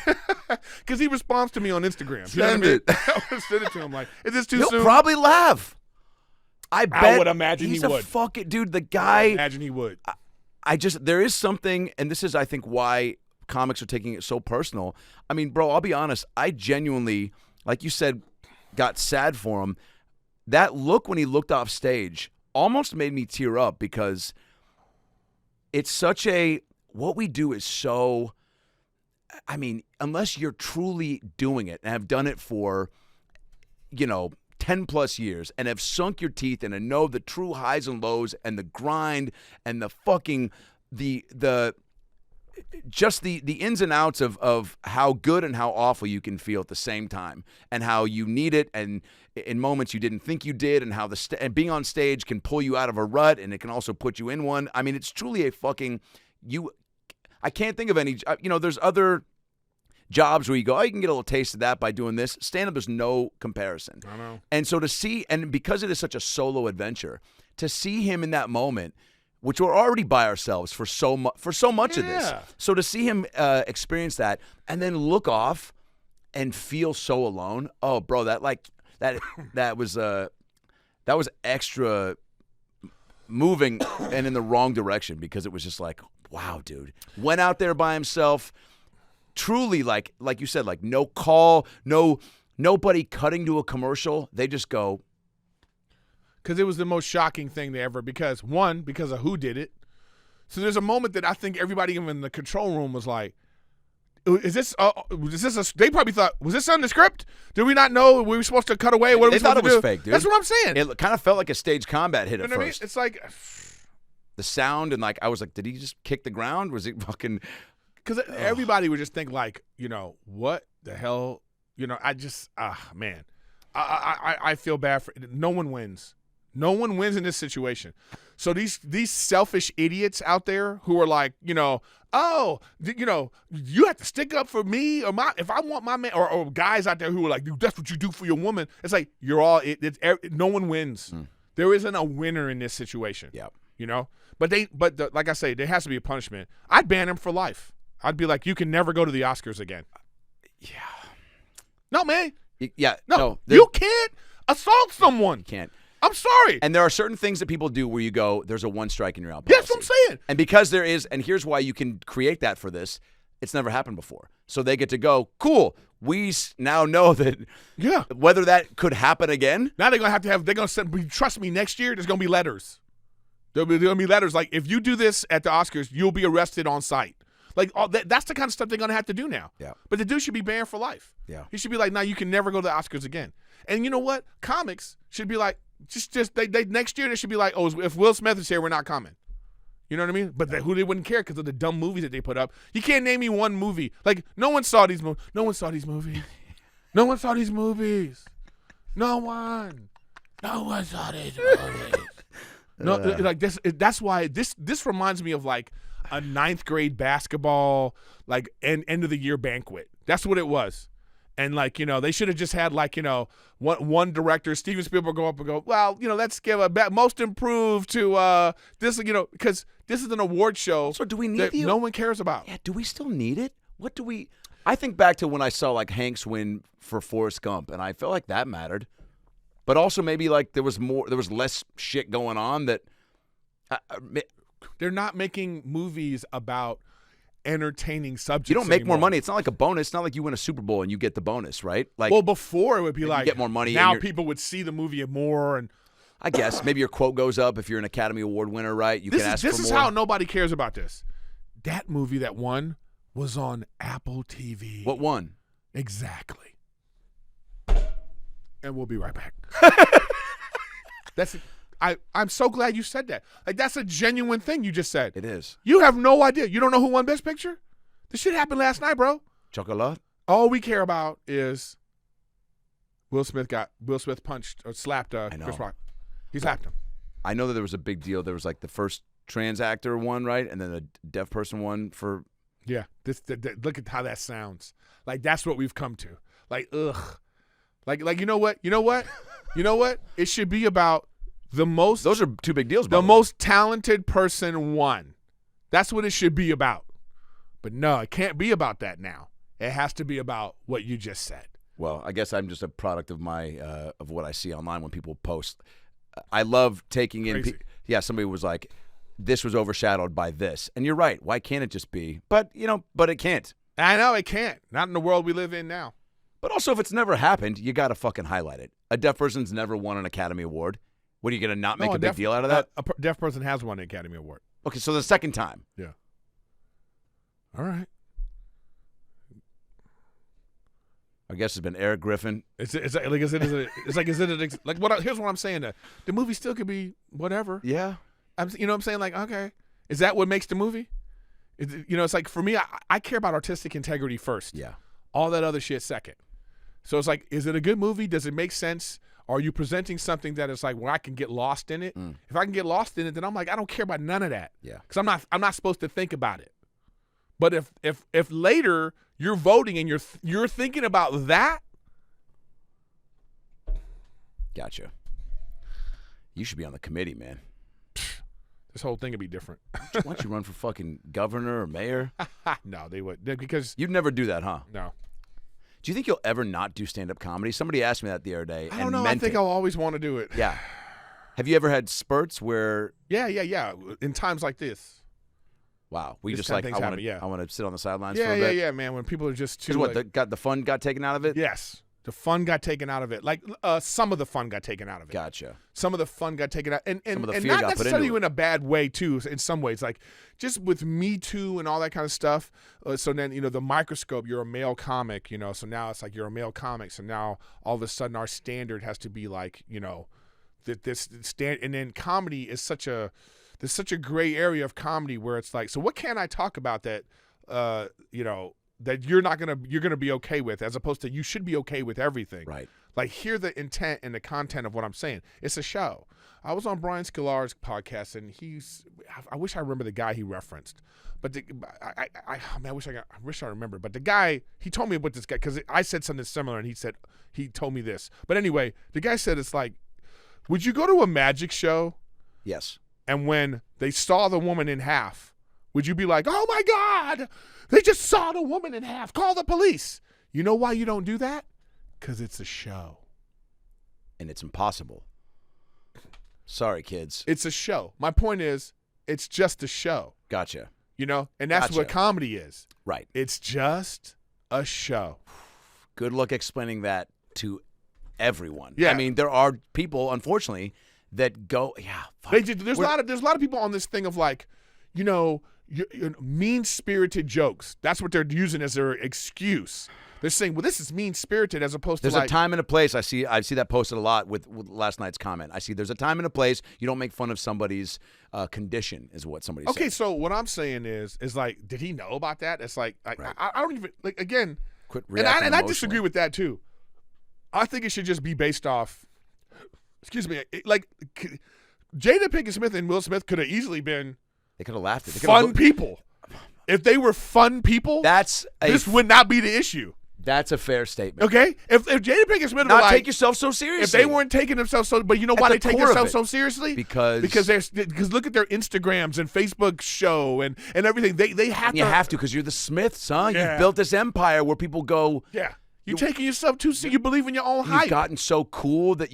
Because he responds to me on Instagram. Send it. I want to send it to him like, is this too soon? He'll probably laugh. I would imagine he would. He's a fucking dude. The guy. I imagine he would. There is something, and this is, I think, why comics are taking it so personal. I mean, bro, I'll be honest. I genuinely, like you said, got sad for him. That look when he looked off stage almost made me tear up, because it's such what we do is so, I mean, unless you're truly doing it and have done it for, 10 plus years and have sunk your teeth in and know the true highs and lows and the grind and the fucking, just the ins and outs of how good and how awful you can feel at the same time, and how you need it, and in moments you didn't think you did, and how and being on stage can pull you out of a rut, and it can also put you in one. I mean, it's truly a fucking, I can't think of any, there's other jobs where you go, you can get a little taste of that by doing this. Stand-up is no comparison. I know. And so to see, and because it is such a solo adventure, to see him in that moment, which we're already by ourselves for so much of this. So to see him experience that and then look off and feel so alone. Oh, bro, that was extra moving and in the wrong direction, because it was just like, wow, dude. Went out there by himself. Truly, like you said, like no call, nobody cutting to a commercial. They just go. Because it was the most shocking thing ever, because of who did it. So there's a moment that I think everybody in the control room was like, is this they probably thought, was this on the script? Did we not know we were supposed to cut away? What they thought it was fake, dude. That's what I'm saying. It kind of felt like a stage combat hit at first. I mean? It's like the sound, and like I was like, did he just kick the ground? Was it fucking? Because everybody would just think like, what the hell? I just, man, I feel bad for. No one wins. No one wins in this situation. So these selfish idiots out there who are like, you have to stick up for me or if I want my man, or guys out there who are like, dude, that's what you do for your woman. It's like, you're all, no one wins. There isn't a winner in this situation. Yep. But like I say, there has to be a punishment. I'd ban him for life. I'd be like, you can never go to the Oscars again. Yeah. No, man. Yeah. No, you can't assault someone. You can't. I'm I'm sorry. And there are certain things that people do where you go, there's a one strike and you're out. That's what I'm saying. And because there is, and here's why you can create that for this, it's never happened before. So they get to go, cool. We now know that whether that could happen again. Now they're going to send, trust me, next year there's going to be letters. There'll be letters like, if you do this at the Oscars, you'll be arrested on site. Like, that's the kind of stuff they're going to have to do now. Yeah. But the dude should be banned for life. Yeah. He should be like, now you can never go to the Oscars again. And you know what? Comics should be like, they next year they should be like, oh, if Will Smith is here, we're not coming. You know what I mean? But they wouldn't care because of the dumb movies that they put up. You can't name me one movie. Like, no one saw these movies. No one saw these movies. No one saw these movies. No one. No one saw these movies. No, like this. That's why this reminds me of like a 9th grade basketball like end of the year banquet. That's what it was. And like, you know, they should have just had like, you know, one director, Steven Spielberg, go up and go, well, you know, let's give a most improved to this, you know, because this is an award show. So do we need no one cares about? Yeah. Do we still need it? What do we? I think back to when I saw like Hanks win for Forrest Gump, and I felt like that mattered. But also maybe like there was less shit going on that. They're not making movies about entertaining subjects. You don't make anymore. more money. It's not like a bonus. It's not like you win a Super Bowl and you get the bonus, right? Like, well, before it would be like you get more money. Now people would see the movie more, and I guess maybe your quote goes up if you're an Academy Award winner, right? You can ask for more. This is how nobody cares about this. That movie that won was on Apple TV. What won? Exactly. And we'll be right back. I'm so glad you said that. Like, that's a genuine thing you just said. It is. You have no idea. You don't know who won Best Picture? This shit happened last night, bro. Chocolat? All we care about is Will Smith punched or slapped Chris Rock. He slapped him. I know that there was a big deal. There was like the first trans actor won, right? And then a deaf person won for. Yeah. Look at how that sounds. Like, that's what we've come to. Like, ugh. Like you know what? You know what? You know what? It should be about the most. Those are two big deals. The most talented person won. That's what it should be about. But no, it can't be about that now. It has to be about what you just said. Well, I guess I'm just a product of my of what I see online when people post. I love taking in. Somebody was like, "This was overshadowed by this," and you're right. Why can't it just be? But it can't. I know it can't. Not in the world we live in now. But also, if it's never happened, you got to fucking highlight it. A deaf person's never won an Academy Award. What, are you going to not make a big deal out of that? A deaf person has won an Academy Award. Okay, so the second time. Yeah. All right. I guess it's been Erik Griffin. Here's what I'm saying. The movie still could be whatever. Yeah. You know what I'm saying? Like, okay, is that what makes the movie? It's like, for me, I care about artistic integrity first. Yeah. All that other shit second. So it's like, is it a good movie? Does it make sense? Are you presenting something that is like where I can get lost in it? If I can get lost in it, then I'm like, I don't care about none of that. Yeah. Because I'm not supposed to think about it. But if later you're voting and you're thinking about that, gotcha. You should be on the committee, man. This whole thing would be different. Why don't you run for fucking governor or mayor? No, they would, because you'd never do that, huh? No. Do you think you'll ever not do stand-up comedy? Somebody asked me that the other day. I don't know. I think I'll always want to do it. Yeah. Have you ever had spurts where? Yeah. In times like this. Wow. We just like, I want to sit on the sidelines for a bit. Yeah, man. When people are just too. What, the fun got taken out of it? Yes. The fun got taken out of it. Like, some of the fun got taken out of it. Gotcha. Some of the fun got taken out. And some of the fear not got necessarily put into in a bad way, too, in some ways. Like, just with Me Too and all that kind of stuff. So then, the microscope, you're a male comic, so now it's like you're a male comic. So now all of a sudden our standard has to be like, that this stand. And then comedy is there's such a gray area of comedy where it's like, so what can I talk about that, that you're gonna be okay with, as opposed to you should be okay with everything. Right. Like, hear the intent and the content of what I'm saying. It's a show. I was on Brian Scalar's podcast, and I wish I remember the guy he referenced, but I wish I remember. But the guy, he told me about this guy because I said something similar, and he told me this. But anyway, the guy said, it's like, would you go to a magic show? Yes. And when they saw the woman in half, would you be like, oh my God, they just saw the woman in half, call the police? You know why you don't do that? Because it's a show. And it's impossible. Sorry, kids. It's a show. My point is, it's just a show. Gotcha. You know, and that's what comedy is. Right. It's just a show. Good luck explaining that to everyone. Yeah. I mean, there are people, unfortunately, that go, fuck. There's a lot of people on this thing of like, you know, mean-spirited jokes. That's what they're using as their excuse. They're saying, well, this is mean-spirited as opposed to There's a time and a place. I see that posted a lot with last night's comment. I see there's a time and a place. You don't make fun of somebody's condition is what somebody said. Okay, so what I'm saying is like, did he know about that? It's like, Right. I don't even, like, again, Quit reacting and I emotionally. disagree with that too. I think it should just be based off, like, Jada Pinkett Smith and Will Smith could have easily been They could have laughed at it. fun people. If they were fun people, this would not be the issue. That's a fair statement. Okay? If Jada Pinkett Smith Not were like, take yourself so seriously. if they weren't taking themselves so, but you know why they take themselves so seriously? Because look at their Instagrams and Facebook show and everything. They have to. You have to because you're the Smiths, huh? Yeah. You've built this empire where people go. Yeah. You're taking yourself too seriously. You believe in your own hype. You've gotten so cool that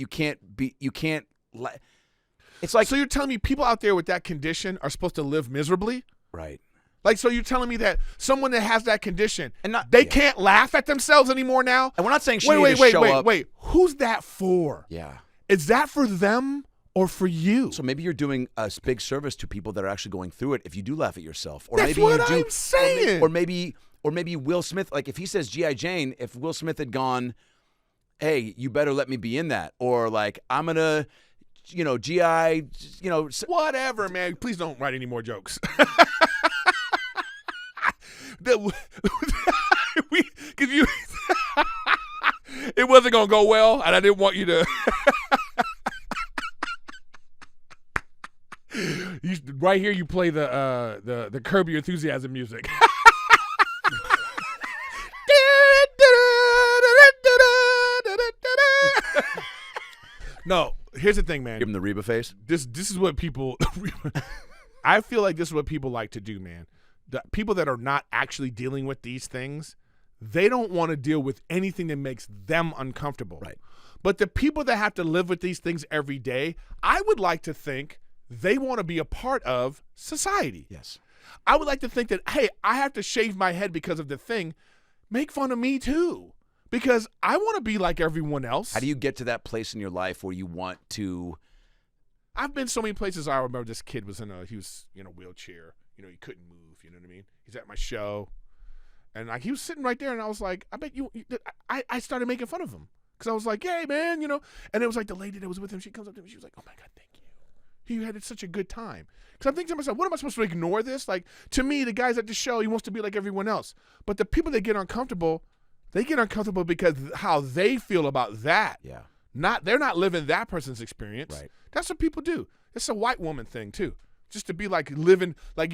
it's like. So you're telling me people out there with that condition are supposed to live miserably? Right. Like, so you're telling me that someone that has that condition, And not- they yeah. can't laugh at themselves anymore now? And we're not saying she needed to show up. Wait. Who's that for? Yeah. Is that for them or for you? So maybe you're doing a big service to people that are actually going through it if you do laugh at yourself. Or That's maybe what you do, I'm saying. Or maybe Will Smith, like if he says G.I. Jane, if Will Smith had gone, hey, you better let me be in that. Or like, I'm going to, G.I., Whatever, man. Please don't write any more jokes. It wasn't gonna go well, and I didn't want you to. Right here, you play the Curb Your Enthusiasm music. No, here's the thing, man. Give him the Reba face. This is what people. I feel like this is what people like to do, man. The people that are not actually dealing with these things, they don't want to deal with anything that makes them uncomfortable. Right. But the people that have to live with these things every day, I would like to think they want to be a part of society. Yes. I would like to think that, hey, I have to shave my head because of the thing. Make fun of me too. Because I want to be like everyone else. How do you get to that place in your life where you want to? I've been so many places. I remember this kid was he was in a wheelchair. He couldn't move. You know what I mean? He's at my show. And like he was sitting right there, and I was like, I bet I started making fun of him. Because I was like, hey, man, And it was like the lady that was with him, she comes up to me, she was like, oh, my God, thank you. He had such a good time. Because I'm thinking to myself, what am I supposed to ignore this? Like, to me, the guys at the show, he wants to be like everyone else. But the people that get uncomfortable, they get uncomfortable because how they feel about that. Yeah. They're not living that person's experience. Right. That's what people do. It's a white woman thing, too. Just to be like living, like,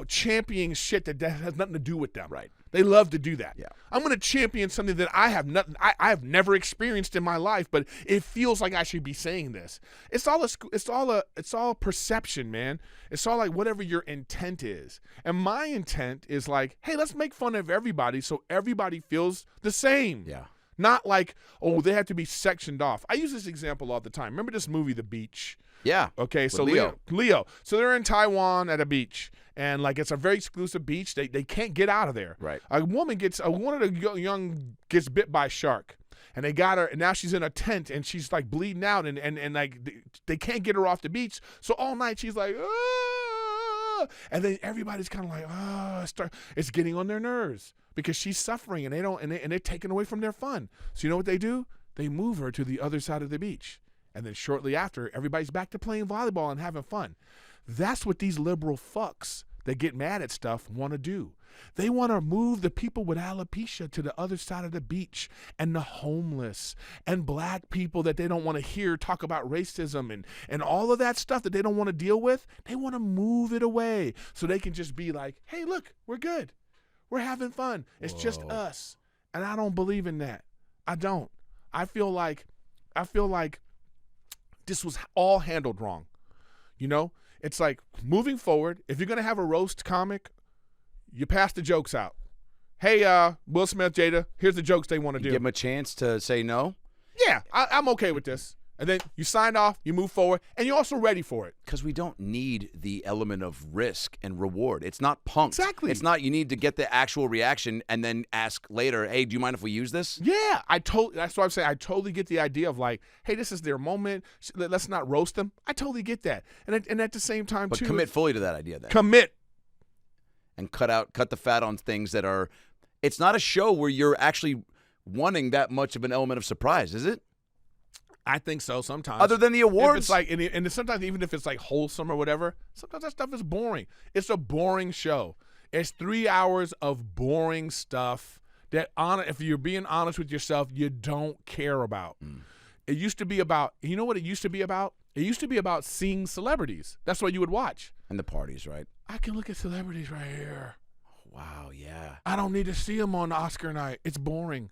championing shit that has nothing to do with them. Right. They love to do that. Yeah. I'm going to champion something that I have I've never experienced in my life, but it feels like I should be saying this. It's all perception, man. It's all like whatever your intent is. And my intent is like, hey, let's make fun of everybody so everybody feels the same. Yeah. Not like, oh, they have to be sectioned off. I use this example all the time. Remember this movie, The Beach? Yeah. Okay, so Leo. Leo. So they're in Taiwan at a beach, and like it's a very exclusive beach. They can't get out of there. Right. One of the young gets bit by a shark, and they got her, and now she's in a tent, and she's like bleeding out, and like they can't get her off the beach. So all night she's like, ah! And then everybody's kind of like, it's getting on their nerves because she's suffering, and they're taken away from their fun. So you know what they do? They move her to the other side of the beach. And then shortly after, everybody's back to playing volleyball and having fun. That's what these liberal fucks that get mad at stuff want to do. They want to move the people with alopecia to the other side of the beach, and the homeless and black people that they don't want to hear talk about racism and all of that stuff that they don't want to deal with. They want to move it away so they can just be like, hey, look, we're good. We're having fun. It's just us. And I don't believe in that. I don't. I feel like this was all handled wrong. It's like moving forward, if you're going to have a roast comic, you pass the jokes out. Hey, Will Smith, Jada, here's the jokes they want to do. Give them a chance to say no? Yeah, I'm okay with this. And then you sign off, you move forward, and you're also ready for it. Because we don't need the element of risk and reward. It's not punked. Exactly. It's not you need to get the actual reaction and then ask later, hey, do you mind if we use this? Yeah, that's what I'm saying. I totally get the idea of like, hey, this is their moment. Let's not roast them. I totally get that. And at the same time, But too. commit fully to that idea then. Commit. And cut the fat on things that are, it's not a show where you're actually wanting that much of an element of surprise, is it? I think so sometimes. Other than the awards? If it's like, and sometimes even if it's like wholesome or whatever, sometimes that stuff is boring. It's a boring show. It's 3 hours of boring stuff that, if you're being honest with yourself, you don't care about. It used to be about, you know what it used to be about? It used to be about seeing celebrities. That's what you would watch. And the parties, right? I can look at celebrities right here. Wow, yeah. I don't need to see them on Oscar night. It's boring.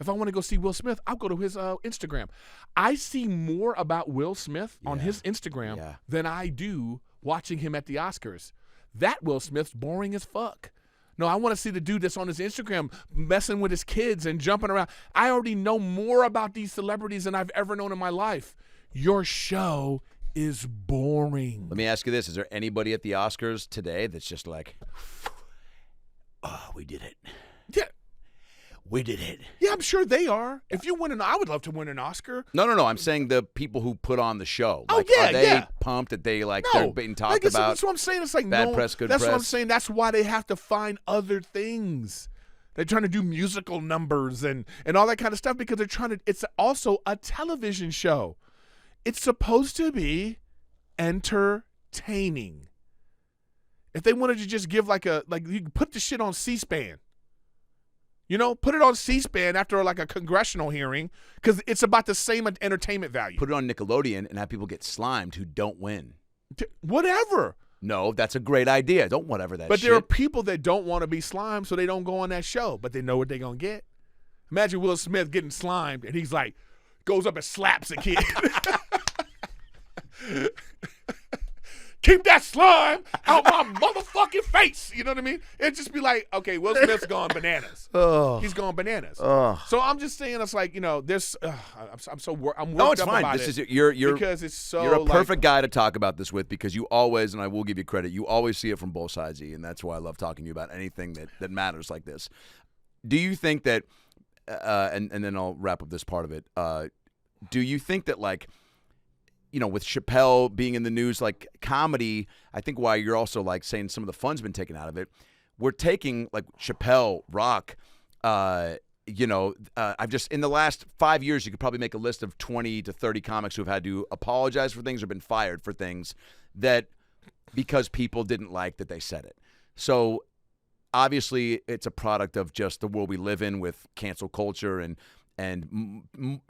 If I want to go see Will Smith, I'll go to his Instagram. I see more about Will Smith on his Instagram than I do watching him at the Oscars. That Will Smith's boring as fuck. No, I want to see the dude that's on his Instagram messing with his kids and jumping around. I already know more about these celebrities than I've ever known in my life. Your show is boring. Let me ask you this. Is there anybody at the Oscars today that's just like, oh, we did it. Yeah. We did it. Yeah, I'm sure they are. If you win I would love to win an Oscar. No. I'm saying the people who put on the show. Oh, like, yeah, are they yeah. pumped that they No. they're being talked about? That's what I'm saying. It's like bad press, good That's press. what I'm saying. That's why they have to find other things. They're trying to do musical numbers and all that kind of stuff because they're trying to. It's also a television show. It's supposed to be entertaining. If they wanted to just give you can put the shit on C-SPAN. You know, put it on C-SPAN after like a congressional hearing because it's about the same entertainment value. Put it on Nickelodeon and have people get slimed who don't win. Whatever. No, that's a great idea. Don't whatever that But shit. there are people that don't want to be slimed, so they don't go on that show, but they know what they're going to get. Imagine Will Smith getting slimed, and he's like, goes up and slaps a kid. Keep that slime out my motherfucking face. You know what I mean? It'd just be like, okay, Will Smith's gone bananas. Oh. He's gone bananas. Oh. So I'm just saying, it's like, this. I'm worked No, it's up fine. about This it is you're because it's so. You're a perfect guy to talk about this with because you always, and I will give you credit, you always see it from both sides, E, and that's why I love talking to you about anything that matters like this. Do you think that, and then I'll wrap up this part of it. Do you think that with Chappelle being in the news, like comedy, I think why you're also like saying some of the fun's been taken out of it. We're taking like Chappelle, Rock, I've just in the last 5 years, you could probably make a list of 20 to 30 comics who've had to apologize for things or been fired for things that because people didn't like that they said it. So obviously it's a product of just the world we live in with cancel culture and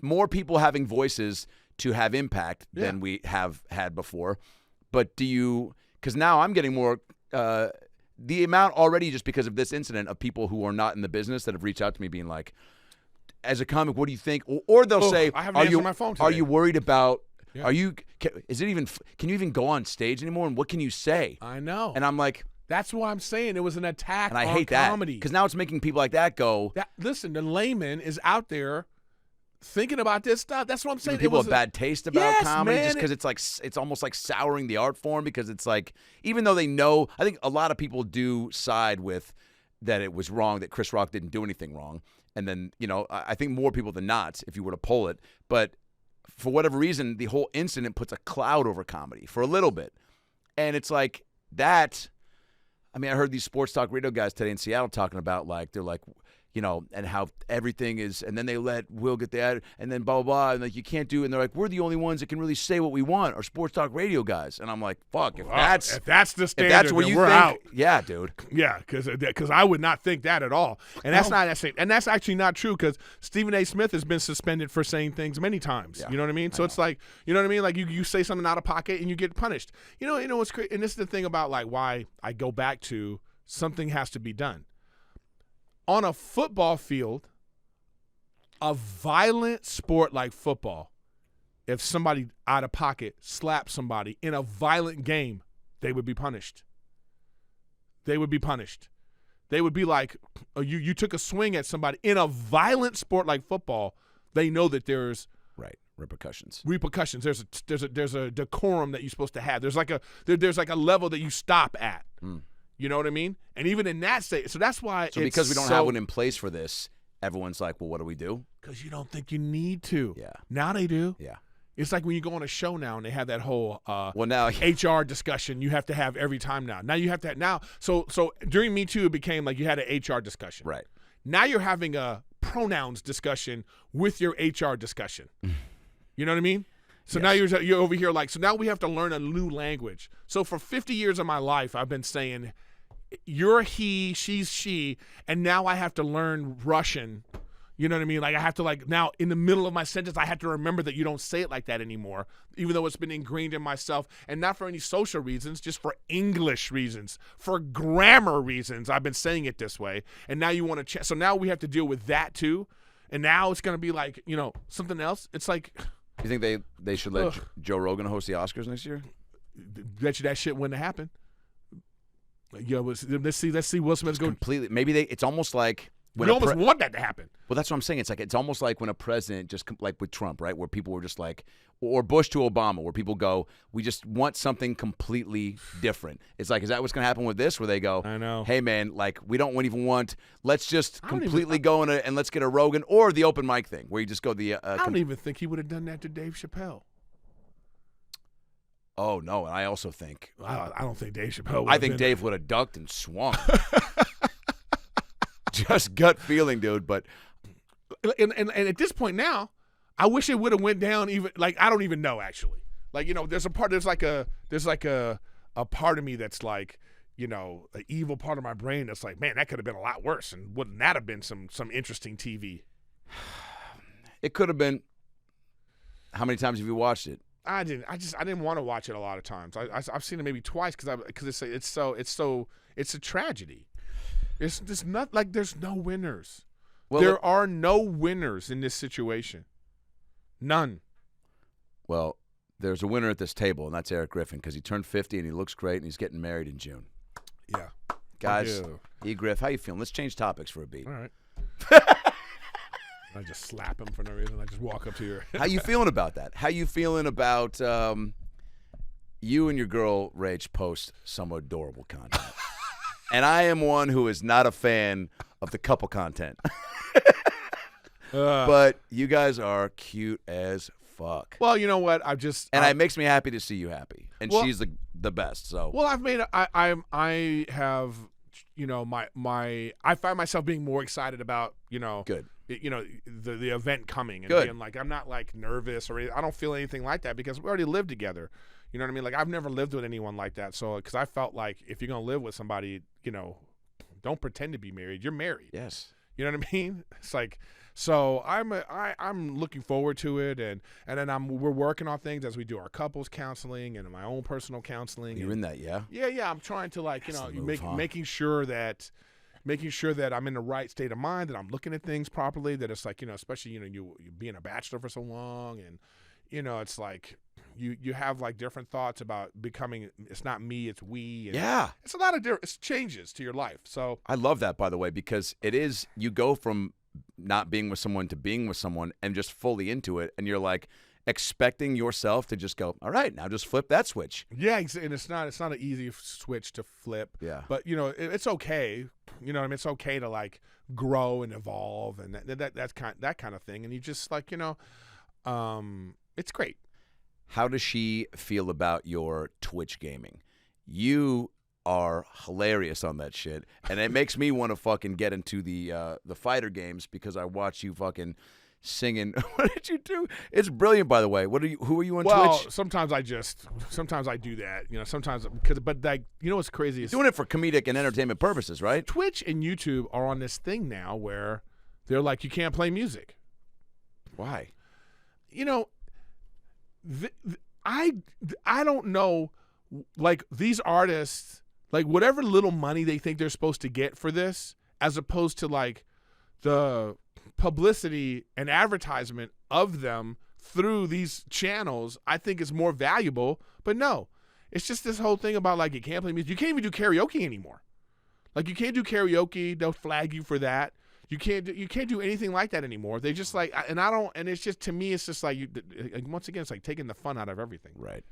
more people having voices to have impact than we have had before. But because now I'm getting more, the amount already just because of this incident of people who are not in the business that have reached out to me being like, as a comic, what do you think? Or they'll say, I haven't answered my phone today. Are you worried about, can you even go on stage anymore? And what can you say? I know. And I'm like, that's why I'm saying it was an attack and I on hate comedy. Because now it's making people like that go. Listen, the layman is out there thinking about this stuff. That's what I'm saying. People have bad taste about comedy man, just because it's almost like souring the art form because it's like, even though they know, I think a lot of people do side with that it was wrong, that Chris Rock didn't do anything wrong. And then, I think more people than not, if you were to poll it. But for whatever reason, the whole incident puts a cloud over comedy for a little bit. And it's like that. I mean, I heard these sports talk radio guys today in Seattle talking about they're like, and how everything is, and then they let Will get the ad, and then blah, blah, blah, and you can't do it. And they're like, we're the only ones that can really say what we want, our sports talk radio guys. And I'm like, fuck, if that's the standard, if that's what then you we're think, out. Yeah, dude. Yeah, because I would not think that at all. And that's that's actually not true because Stephen A. Smith has been suspended for saying things many times. Yeah, you know what I mean? So it's like, you know what I mean? Like you say something out of pocket and you get punished. You know what's crazy? And this is the thing about why I go back to something has to be done. On a football field, a violent sport like football, if somebody out of pocket slaps somebody in a violent game, they would be punished. They would be punished. They would be like, you took a swing at somebody in a violent sport like football. They know that there's Right. Repercussions. There's a decorum that you're supposed to have. There's like a level that you stop at. You know what I mean? And even in that state, so that's why. So because we don't have one in place for this, everyone's like, well, what do we do? Because you don't think you need to. Yeah. Now they do. Yeah. It's like when you go on a show now and they have that whole now HR discussion you have to have every time now. Now you have to so during Me Too it became like you had an HR discussion. Right. Now you're having a pronouns discussion with your HR discussion. You know what I mean? So now you're over here like, so now we have to learn a new language. So for 50 years of my life I've been saying you're he, she's she, and now I have to learn Russian. You know what I mean? Like I have to now in the middle of my sentence, I have to remember that you don't say it like that anymore, even though it's been ingrained in myself, and not for any social reasons, just for English reasons, for grammar reasons. I've been saying it this way, and now you want to so now we have to deal with that too, and now it's going to be like, something else. It's like, you think they should let Joe Rogan host the Oscars next year? Bet you that shit wouldn't happen. Let's see Will Smith go completely. Maybe it's almost like. We almost want that to happen. Well, that's what I'm saying. It's almost like when a president just like with Trump, right, where people were just like, or Bush to Obama, where people go, we just want something completely different. It's like, is that what's going to happen with this? Where they go, I know. Hey man, like we don't even want. Let's just completely go and let's get a Rogan or the open mic thing, where you just go the. I don't even think he would have done that to Dave Chappelle. Oh no, and I also think I don't think Dave Chappelle. I think Dave would have ducked and swung. Just gut feeling, dude. But and at this point now, I wish it would have went down even like I don't even know actually. Like there's like a part of me that's like an evil part of my brain that's like, man, that could have been a lot worse, and wouldn't that have been some interesting TV? It could have been. How many times have you watched it? I didn't want to watch it a lot of times. I've seen it maybe twice because it's a tragedy. It's just not like there's no winners. Well, there are no winners in this situation. None. Well, there's a winner at this table, and that's Erik Griffin, because he turned 50 and he looks great, and he's getting married in June. Yeah. Guys, Griff, how you feeling? Let's change topics for a beat. All right. I just slap him for no reason. I just walk up to your. How you feeling about that? How you feeling about you and your girl, Rach, post some adorable content? And I am one who is not a fan of the couple content. But you guys are cute as fuck. Well, you know what? It makes me happy to see you happy. And she's the best. So well, I have I find myself being more excited about good. The event coming and good. Being like I'm not like nervous or I don't feel anything like that because we already live together. You know what I mean? Like I've never lived with anyone like that. So because I felt like if you're gonna live with somebody, don't pretend to be married. You're married. Yes. You know what I mean? It's like so I'm looking forward to it and then we're working on things as we do our couples counseling and my own personal counseling. You're in that, yeah? Yeah. I'm trying to making sure that I'm in the right state of mind, that I'm looking at things properly, that it's like, especially, you being a bachelor for so long and, it's like you have like different thoughts about becoming, it's not me, it's we. And yeah. It's a lot of it's changes to your life. So I love that, by the way, because it is, you go from not being with someone to being with someone and just fully into it. And you're like expecting yourself to just go, all right, now just flip that switch. Yeah. And it's not an easy switch to flip. Yeah. But it's okay. You know what I mean? It's okay to like grow and evolve and that kind of thing. And you just like, it's great. How does she feel about your Twitch gaming? You are hilarious on that shit, and it makes me want to fucking get into the fighter games because I watch you fucking singing. What did you do? It's brilliant, by the way. Who are you on Twitch? Well, sometimes I do that. Sometimes but like what's crazy is doing it for comedic and entertainment purposes, right? Twitch and YouTube are on this thing now where they're like you can't play music. Why? I don't know, like these artists, like whatever little money they think they're supposed to get for this, as opposed to like the publicity and advertisement of them through these channels, I think is more valuable. But no, it's just this whole thing about like you can't play music. You can't even do karaoke anymore. Like you can't do karaoke. They'll flag you for that. You can't do anything like that anymore. They just like, and I don't, and it's just, to me, it's just like, once again, it's like taking the fun out of everything. Right.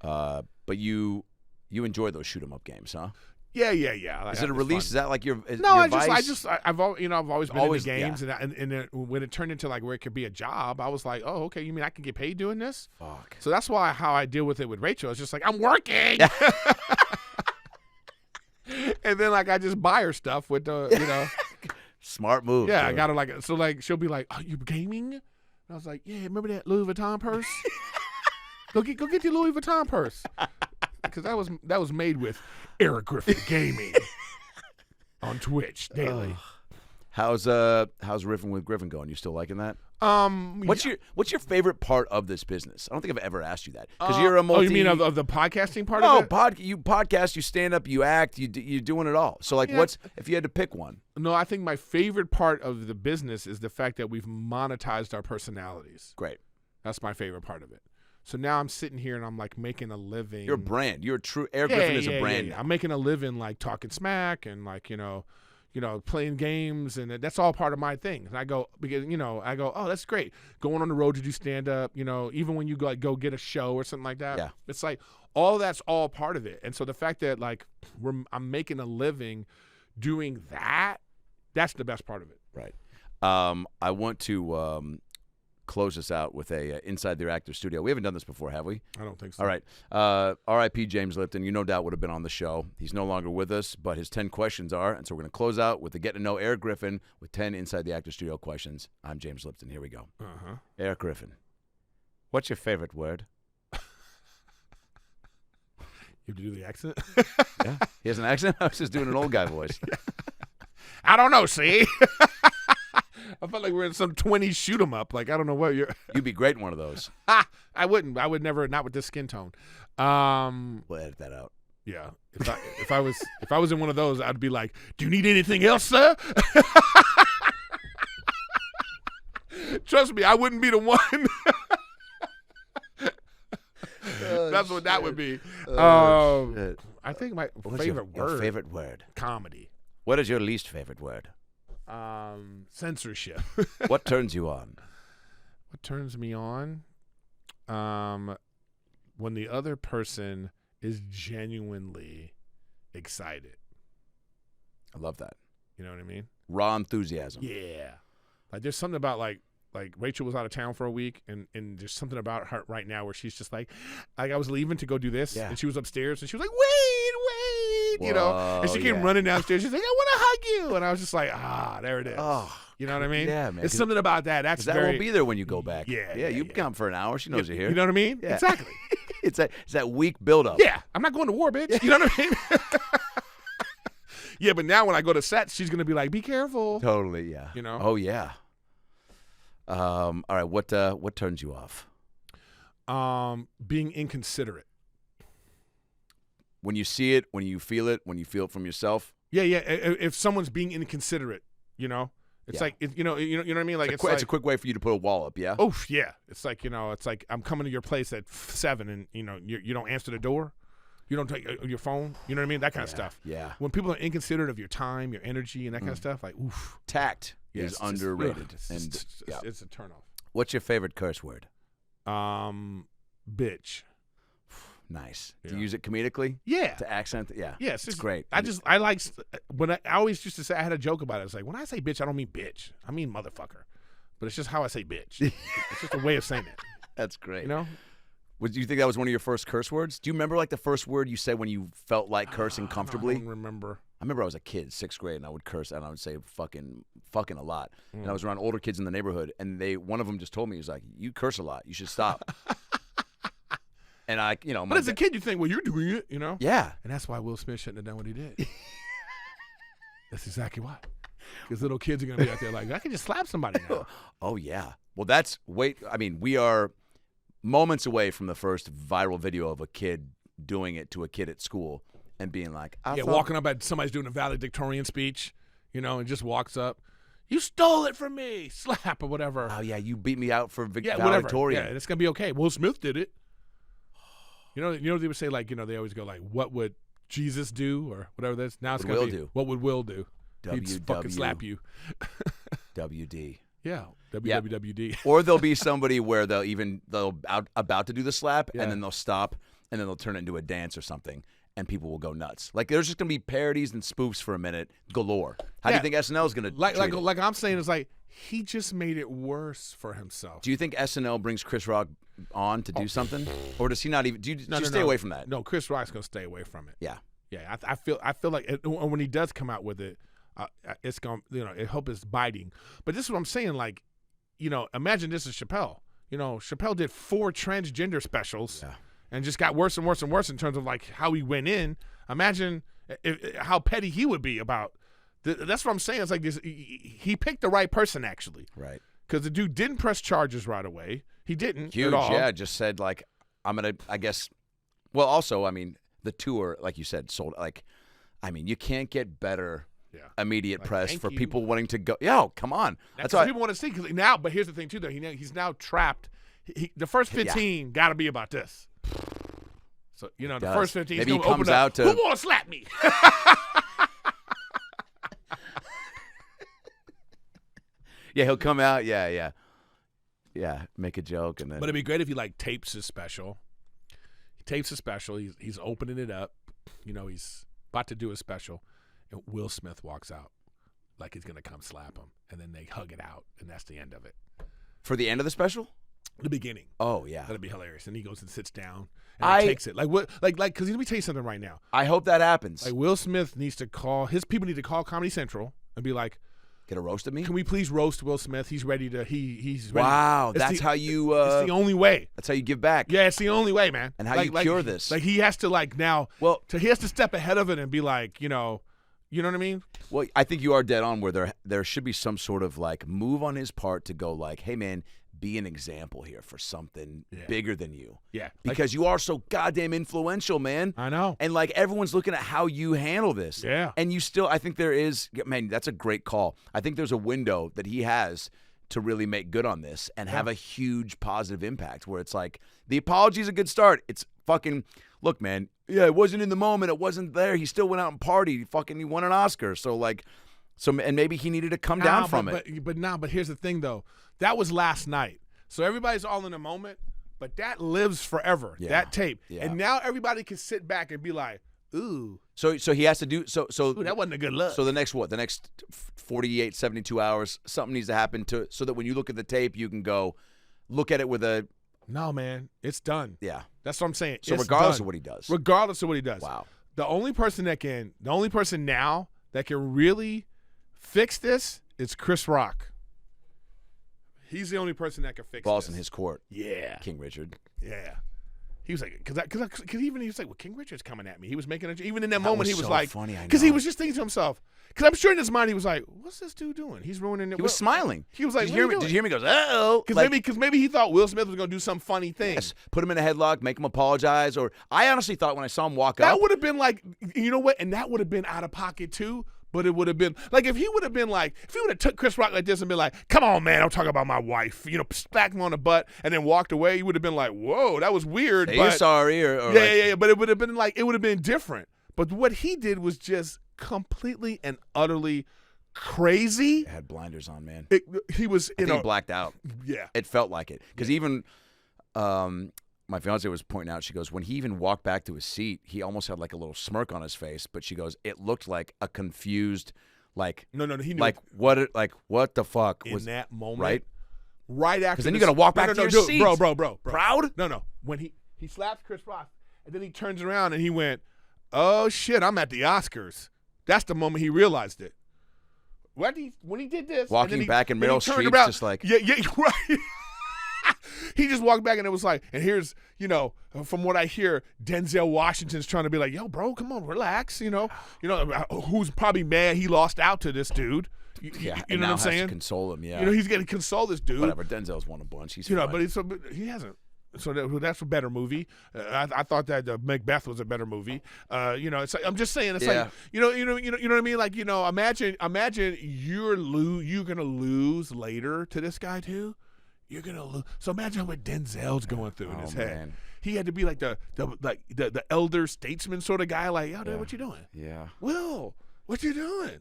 But you enjoy those shoot 'em up games, huh? Yeah. Is it a release? Is that like your No, your vice? I've always been into games, yeah. and when it turned into like where it could be a job, I was like, oh, okay, you mean I can get paid doing this? Fuck. So that's how I deal with it with Rachel. It's just like, I'm working. And then like I just buy her stuff with the, Smart move. Yeah, dude. I got her like, so like she'll be like, "Are you gaming?" And I was like, "Yeah, remember that Louis Vuitton purse? go get your Louis Vuitton purse, because that was made with Erik Griffin Gaming on Twitch daily." How's riffing with Griffin going? You still liking that? What's your favorite part of this business? I don't think I've ever asked you that, because you're a multi. Oh, you mean of the podcasting part of of it? You podcast, you stand up, you act, you're doing it all. So like, what's if you had to pick one? No, I think my favorite part of the business is the fact that we've monetized our personalities. Great. That's my favorite part of it. So now I'm sitting here and I'm like making a living. You're a brand. You're a true. Erik Griffin is a brand. Yeah. I'm making a living like talking smack and like playing games, and that's all part of my thing. And I go, because oh, that's great. Going on the road to do stand up, even when you go get a show or something like that. Yeah. It's like all that's all part of it. And so the fact that like I'm making a living doing that's the best part of it. Right. I want to close this out with a Inside the Actor Studio. We haven't done this before, have we? I don't think so. All right. R.I.P. James Lipton. You no doubt would have been on the show. He's no longer with us, but his 10 questions are, and so we're going to close out with the Get to Know Erik Griffin with 10 Inside the Actor Studio questions. I'm James Lipton. Here we go. Erik Griffin, what's your favorite word? You have to do the accent? Yeah. He has an accent? I was just doing an old guy voice. I don't know, see? I felt like we're in some 20s shoot 'em up. Like, I don't know what you're. You'd be great in one of those. I wouldn't. I would never, not with this skin tone. We'll edit that out. Yeah. If I was in one of those, I'd be like, "Do you need anything else, sir?" Trust me, I wouldn't be the one. That's what that would be. I think my favorite word. Your favorite word. Comedy. What is your least favorite word? Censorship. What turns you on? What turns me on? When the other person is genuinely excited. I love that. You know what I mean? Raw enthusiasm. Yeah. Like there's something about like Rachel was out of town for a week, and there's something about her right now where she's just like I was leaving to go do this, and she was upstairs, and she was like, wait, and she came running downstairs. She's like, I want to hug you, and I was just like, there it is. Oh, you know what I mean? Yeah, man. It's something about that. That won't be there when you go back. Yeah. You come for an hour. She knows you're here. You know what I mean? Yeah. Exactly. It's that weak buildup. Yeah, I'm not going to war, bitch. You know what I mean? Yeah, but now when I go to set, she's gonna be like, be careful. Totally. Yeah. You know? Oh yeah. All right. What turns you off? Being inconsiderate. When you see it, when you feel it from yourself. Yeah. If someone's being inconsiderate, it's like you know what I mean. Like it's a quick way for you to put a wall up. Yeah. Oh yeah. It's like I'm coming to your place at 7, and you don't answer the door. You don't take your phone. You know what I mean? That kind of stuff. Yeah. When people are inconsiderate of your time, your energy, and that kind of stuff, like oof. Tact is underrated. It's a turnoff. What's your favorite curse word? Bitch. Nice. Yeah. Do you use it comedically? Yeah. To accent? Yeah. Yes. It's great. I like when I always used to say, I had a joke about it. It's like, when I say bitch, I don't mean bitch. I mean motherfucker. But it's just how I say bitch. It's just a way of saying it. That's great. You know? Do you think that was one of your first curse words? Do you remember like the first word you said when you felt like cursing comfortably? I don't remember. I remember I was a kid, 6th grade, and I would curse, and I would say fucking a lot. And I was around older kids in the neighborhood, and one of them just told me, he was like, you curse a lot. You should stop. And But as a kid, you think, well, you're doing it, Yeah. And that's why Will Smith shouldn't have done what he did. That's exactly why. Because little kids are going to be out there like, I can just slap somebody now. Oh, yeah. Well, we are moments away from the first viral video of a kid doing it to a kid at school and being like, walking up at somebody's doing a valedictorian speech, and just walks up. You stole it from me, slap or whatever. Oh, yeah, you beat me out for valedictorian. Whatever. Yeah, and it's going to be okay. Will Smith did it. You know they would say, like, they always go like, what would Jesus do or whatever that's. Now it's going to be, what would Will do? He'd fucking slap you. WD. Yeah, WWWD. Or there'll be somebody where they'll about to do the slap, and then they'll stop, and then they'll turn it into a dance or something, and people will go nuts. Like there's just gonna be parodies and spoofs for a minute galore. How do you think SNL is gonna treat it? Like I'm saying, it's like he just made it worse for himself. Do you think SNL brings Chris Rock on to do something, or does he not even? Do you stay away from that? No, Chris Rock's gonna stay away from it. Yeah. I feel like when he does come out with it, it's gonna I hope it's biting. But this is what I'm saying. Like, imagine this is Chappelle. Chappelle did 4 transgender specials, and just got worse and worse and worse in terms of like how he went in. Imagine how petty he would be about. That's what I'm saying. It's like this. He picked the right person actually. Right. Because the dude didn't press charges right away. He didn't. Huge. At all. Yeah. Just said like I'm gonna. I guess. Well, also, I mean, the tour, like you said, sold. Like, I mean, you can't get better. Yeah. Immediate press for people wanting to go. Yo, come on. That's what people want to see. Because now, but here's the thing too, though. He's now trapped. The first 15 got to be about this. So the first 15. Maybe he comes out to. Who want to slap me? Yeah, he'll come out. Yeah. Make a joke and then. But it'd be great if he like tapes his special. He tapes his special. He's opening it up. He's about to do a special. And Will Smith walks out like he's going to come slap him. And then they hug it out. And that's the end of it. For the end of the special? The beginning. Oh, yeah. That'd be hilarious. And he goes and sits down and takes it. Because let me tell you something right now. I hope that happens. Like Will Smith needs to call, his people need to call Comedy Central and be like, get a roast of me? Can we please roast Will Smith? He's ready to, he's ready. Wow. That's how you. It's the only way. That's how you give back. Yeah, it's the only way, man. And how you cure this. Like he has to now, he has to step ahead of it and be like, you know what I mean? Well, I think you are dead on where there should be some sort of like move on his part to go like, hey man, be an example here for something bigger than you. Yeah. Because you are so goddamn influential, man. I know. And like everyone's looking at how you handle this. Yeah. And you still, I think there is, man, that's a great call. I think there's a window that he has to really make good on this and have a huge positive impact where it's like the apology is a good start. It's fucking, look, man, it wasn't in the moment. It wasn't there. He still went out and partied. He won an Oscar. So and maybe he needed to come down from it. But here's the thing though. That was last night. So everybody's all in the moment, but that lives forever. Yeah. That tape. Yeah. And now everybody can sit back and be like, ooh. So he has to do ooh, that wasn't a good look. So the next 48, 72 hours, something needs to happen so that when you look at the tape, you can go look at it with a no, man, it's done. Yeah. That's what I'm saying. So regardless of what he does. Regardless of what he does. Wow. The only person now that can really fix this is Chris Rock. He's the only person that can fix Balls this. in his court. Yeah. King Richard. Yeah. He was like, because even he was like, well, King Richard's coming at me. He was making even in that moment, he was like, funny, because he was just thinking to himself, because I'm sure in his mind he was like, what's this dude doing? He's ruining it. He was smiling. He was like, did you hear me? He goes, uh-oh. Because maybe he thought Will Smith was going to do some funny thing. Yes, put him in a headlock, make him apologize. Or I honestly thought when I saw him walk up. That would have been like, you know what? And that would have been out of pocket too. But it would have been like if he would have took Chris Rock like this and been like, come on, man, I'm talking about my wife, smack him on the butt and then walked away, he would have been like, whoa, that was weird. Hey, you're sorry. Or yeah. But it would have been different. But what he did was just completely and utterly crazy. It had blinders on, man. He was, he blacked out. Yeah. It felt like it. Because even my fiance was pointing out, she goes, when he even walked back to his seat, he almost had like a little smirk on his face. But she goes, it looked like a confused, like, no, he knew like what the fuck in was that moment, right after. Because then you're gonna walk back to your seat, bro. Proud? No. When he slaps Chris Rock, and then he turns around and he went, oh shit, I'm at the Oscars. That's the moment he realized it. When he did this, walking back in Meryl Streep, just like yeah, right. He just walked back and it was like, and here's, from what I hear, Denzel Washington's trying to be like, yo, bro, come on, relax, who's probably mad he lost out to this dude. You know what I'm saying? To console him, yeah. He's going to console this dude. Whatever, Denzel's won a bunch. He's fine. But he hasn't. So that's a better movie. I thought that Macbeth was a better movie. It's like, I'm just saying. It's like you know what I mean. Like imagine you're gonna lose later to this guy too. You're gonna lose. So imagine what Denzel's going through in his head. Man. He had to be like the elder statesman sort of guy. Like, yo, dude, what you doing? Yeah. Will, what you doing?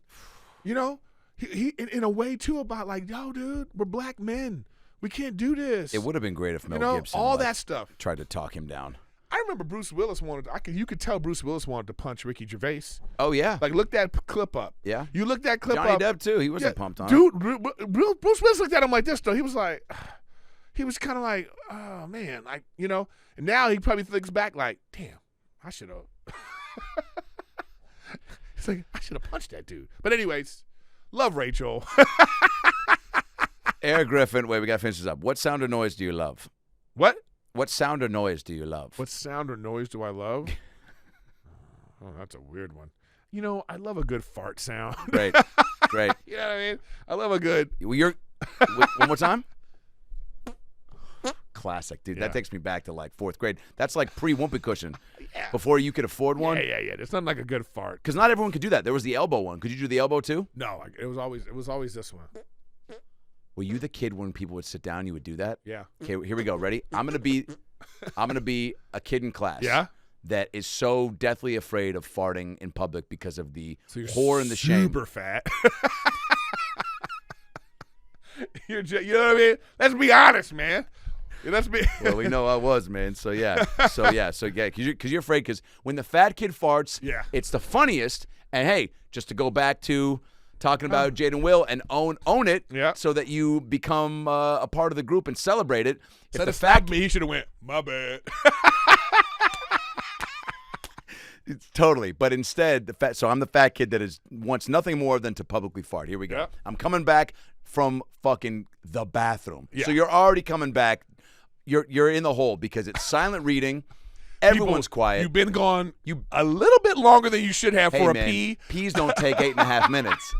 You know, he in a way too about like, yo, dude, we're black men. We can't do this. It would have been great if Mel Gibson all that stuff tried to talk him down. I remember Bruce Willis you could tell Bruce Willis wanted to punch Ricky Gervais. Oh yeah, like look that clip up. Yeah, you look that clip Johnny up. Depp too. He wasn't pumped on dude, it. Bruce Willis looked at him like this though. He was like, he was kind of like, oh man, like And now he probably thinks back like, damn, I should have. He's like, I should have punched that dude. But anyways, love Rachel. Erik Griffin. Wait, we got to finish this up. What sound or noise do you love? What? What sound or noise do you love? What sound or noise do I love? Oh, that's a weird one. I love a good fart sound. Great. You know what I mean? I love a good. One more time? Classic, dude. Yeah. That takes me back to like 4th grade. That's like pre-whoopee cushion. Yeah. Before you could afford one. Yeah. There's nothing like a good fart. Because not everyone could do that. There was the elbow one. Could you do the elbow too? No, it was always this one. Were you the kid when people would sit down, you would do that? Yeah. Okay, here we go. Ready? I'm gonna be a kid in class. Yeah. That is so deathly afraid of farting in public because of the So horror and the shame. Super fat. You know what I mean? Let's be honest, man. Let's be. Well, we know I was, man. So yeah. Because you're afraid. Because when the fat kid farts, Yeah. it's the funniest. And hey, just to go back to talking about Jade and Will and own it, Yeah. so that you become a part of the group and celebrate it. Instead of fat me, he should have went, my bad. It's totally. But instead, so I'm the fat kid that wants nothing more than to publicly fart. Here we go. Yep. I'm coming back from fucking the bathroom. Yeah. So you're already coming back. You're in the hole because it's silent reading. Everyone's quiet. You've been gone a little bit longer than you should have Hey, for man, a pee. Peas don't take 8.5 minutes.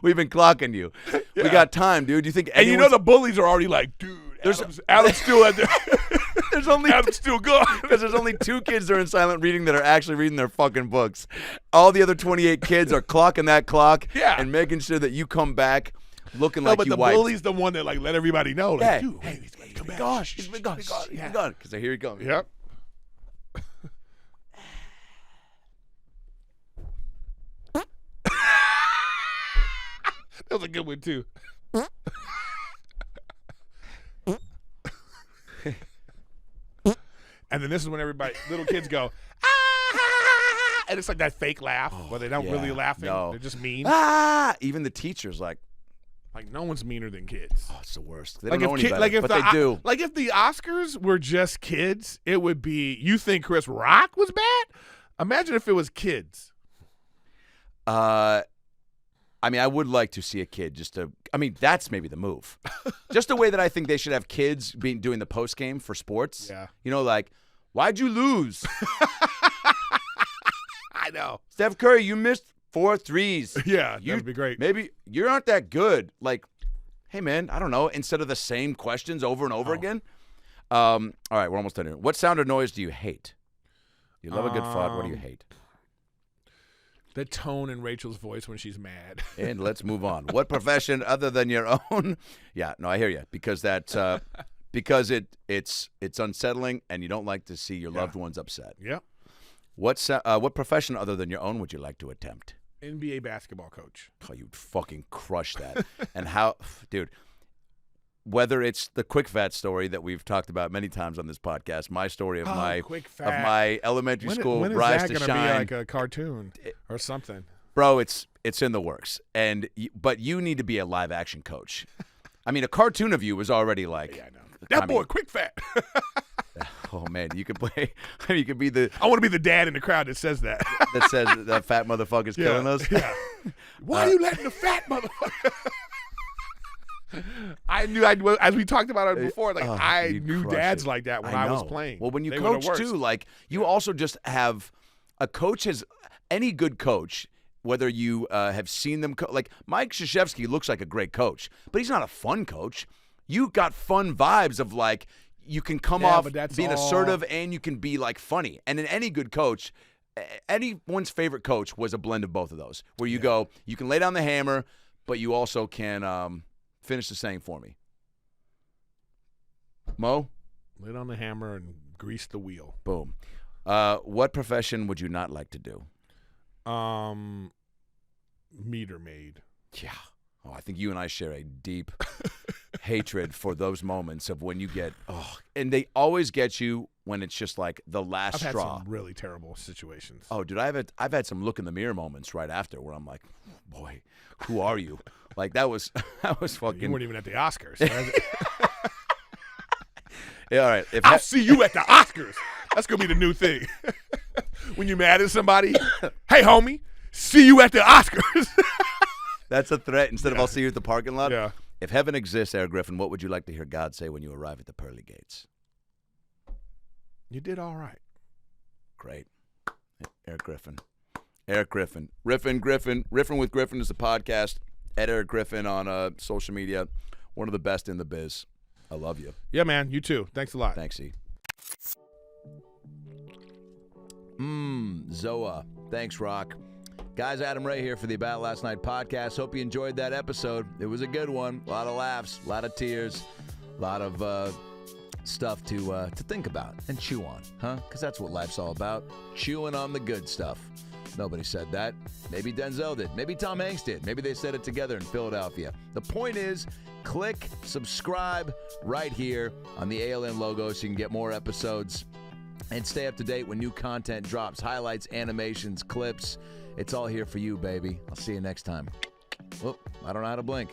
We've been clocking you. Yeah. We got time, dude. You think And the bullies are already like, dude, Adam's still at the there's only Adam's still gone. because there's only 2 kids that are in silent reading that are actually reading their fucking books. All the other 28 kids are clocking that clock and making sure that you come back looking like you but the wiped. bully's the one that like let everybody know. Like, dude, hey, he's come back. Gosh, he's been gone. He's been gone. Because here he comes. Yep. That was a good one too. And then this is when little kids go, ah, and it's like that fake laugh where they don't really laughing. No. They're just mean. Even the teacher's like no one's meaner than kids. oh, it's the worst. They don't know any better, if but they do. Like if the Oscars were just kids, it would be, you think Chris Rock was bad? Imagine if it was kids. I mean, I would like to see a kid that's maybe the move. Just the way that I think they should have kids doing the post game for sports. Yeah. Like, why'd you lose? I know. Steph Curry, you missed 4 threes. Yeah, that would be great. Maybe you aren't that good. Like, hey, man, I don't know. Instead of the same questions over and over again. All right, we're almost done here. What sound or noise do you hate? You love a good fart. What do you hate? The tone in Rachel's voice when she's mad. And let's move on. What profession other than your own? Yeah, no, I hear you. Because because it's unsettling and you don't like to see your loved ones upset. Yeah. What profession other than your own would you like to attempt? NBA basketball coach. Oh, you'd fucking crush that. And how, dude, whether it's the quick fat story that we've talked about many times on this podcast, my story of my elementary school when is rise that to gonna shine. Be like a cartoon or something? Bro, it's in the works. But you need to be a live action coach. I mean, a cartoon of you was already like, yeah, I know. That boy, quick fat. Oh man, you could play. You could be the. I want to be the dad in the crowd that says that. That says that fat motherfucker's killing us. Yeah. Why are you letting the fat motherfucker? I knew as we talked about it before. Like I knew dads like that when I was playing. Well, when you coach too, like you also just have a coach has any good coach. Whether you have seen them, like Mike Krzyzewski looks like a great coach, but he's not a fun coach. You got fun vibes of like you can come off being assertive and you can be like funny. And in any good coach, anyone's favorite coach was a blend of both of those. Where you go, you can lay down the hammer, but you also can finish the saying for me. Mo? Lay down the hammer and grease the wheel. Boom. What profession would you not like to do? Meter Maid. Yeah. Oh, I think you and I share a deep hatred for those moments of when you get, and they always get you when it's just like the last I've straw. had some really terrible situations. Oh, dude, I've had some look in the mirror moments right after where I'm like, boy, who are you? Like that was fucking. You weren't even at the Oscars. Yeah, all right. I'll see you at the Oscars. That's gonna be the new thing. When you're mad at somebody, hey homie, see you at the Oscars. That's a threat instead of I'll see you at the parking lot. Yeah. If heaven exists, Erik Griffin, what would you like to hear God say when you arrive at the pearly gates? You did all right. Great. Erik Griffin. Erik Griffin. Griffin with Griffin is a podcast. At Erik Griffin on social media. One of the best in the biz. I love you. Yeah, man. You too. Thanks a lot. Thanks, E. Zoa. Thanks, Rock. Guys, Adam Ray here for the About Last Night podcast. Hope you enjoyed that episode. It was a good one. A lot of laughs, a lot of tears, a lot of stuff to think about and chew on, huh? Because that's what life's all about, chewing on the good stuff. Nobody said that. Maybe Denzel did. Maybe Tom Hanks did. Maybe they said it together in Philadelphia. The point is, click subscribe right here on the ALN logo so you can get more episodes and stay up to date when new content drops. Highlights, animations, clips. It's all here for you, baby. I'll see you next time. Whoop, I don't know how to blink.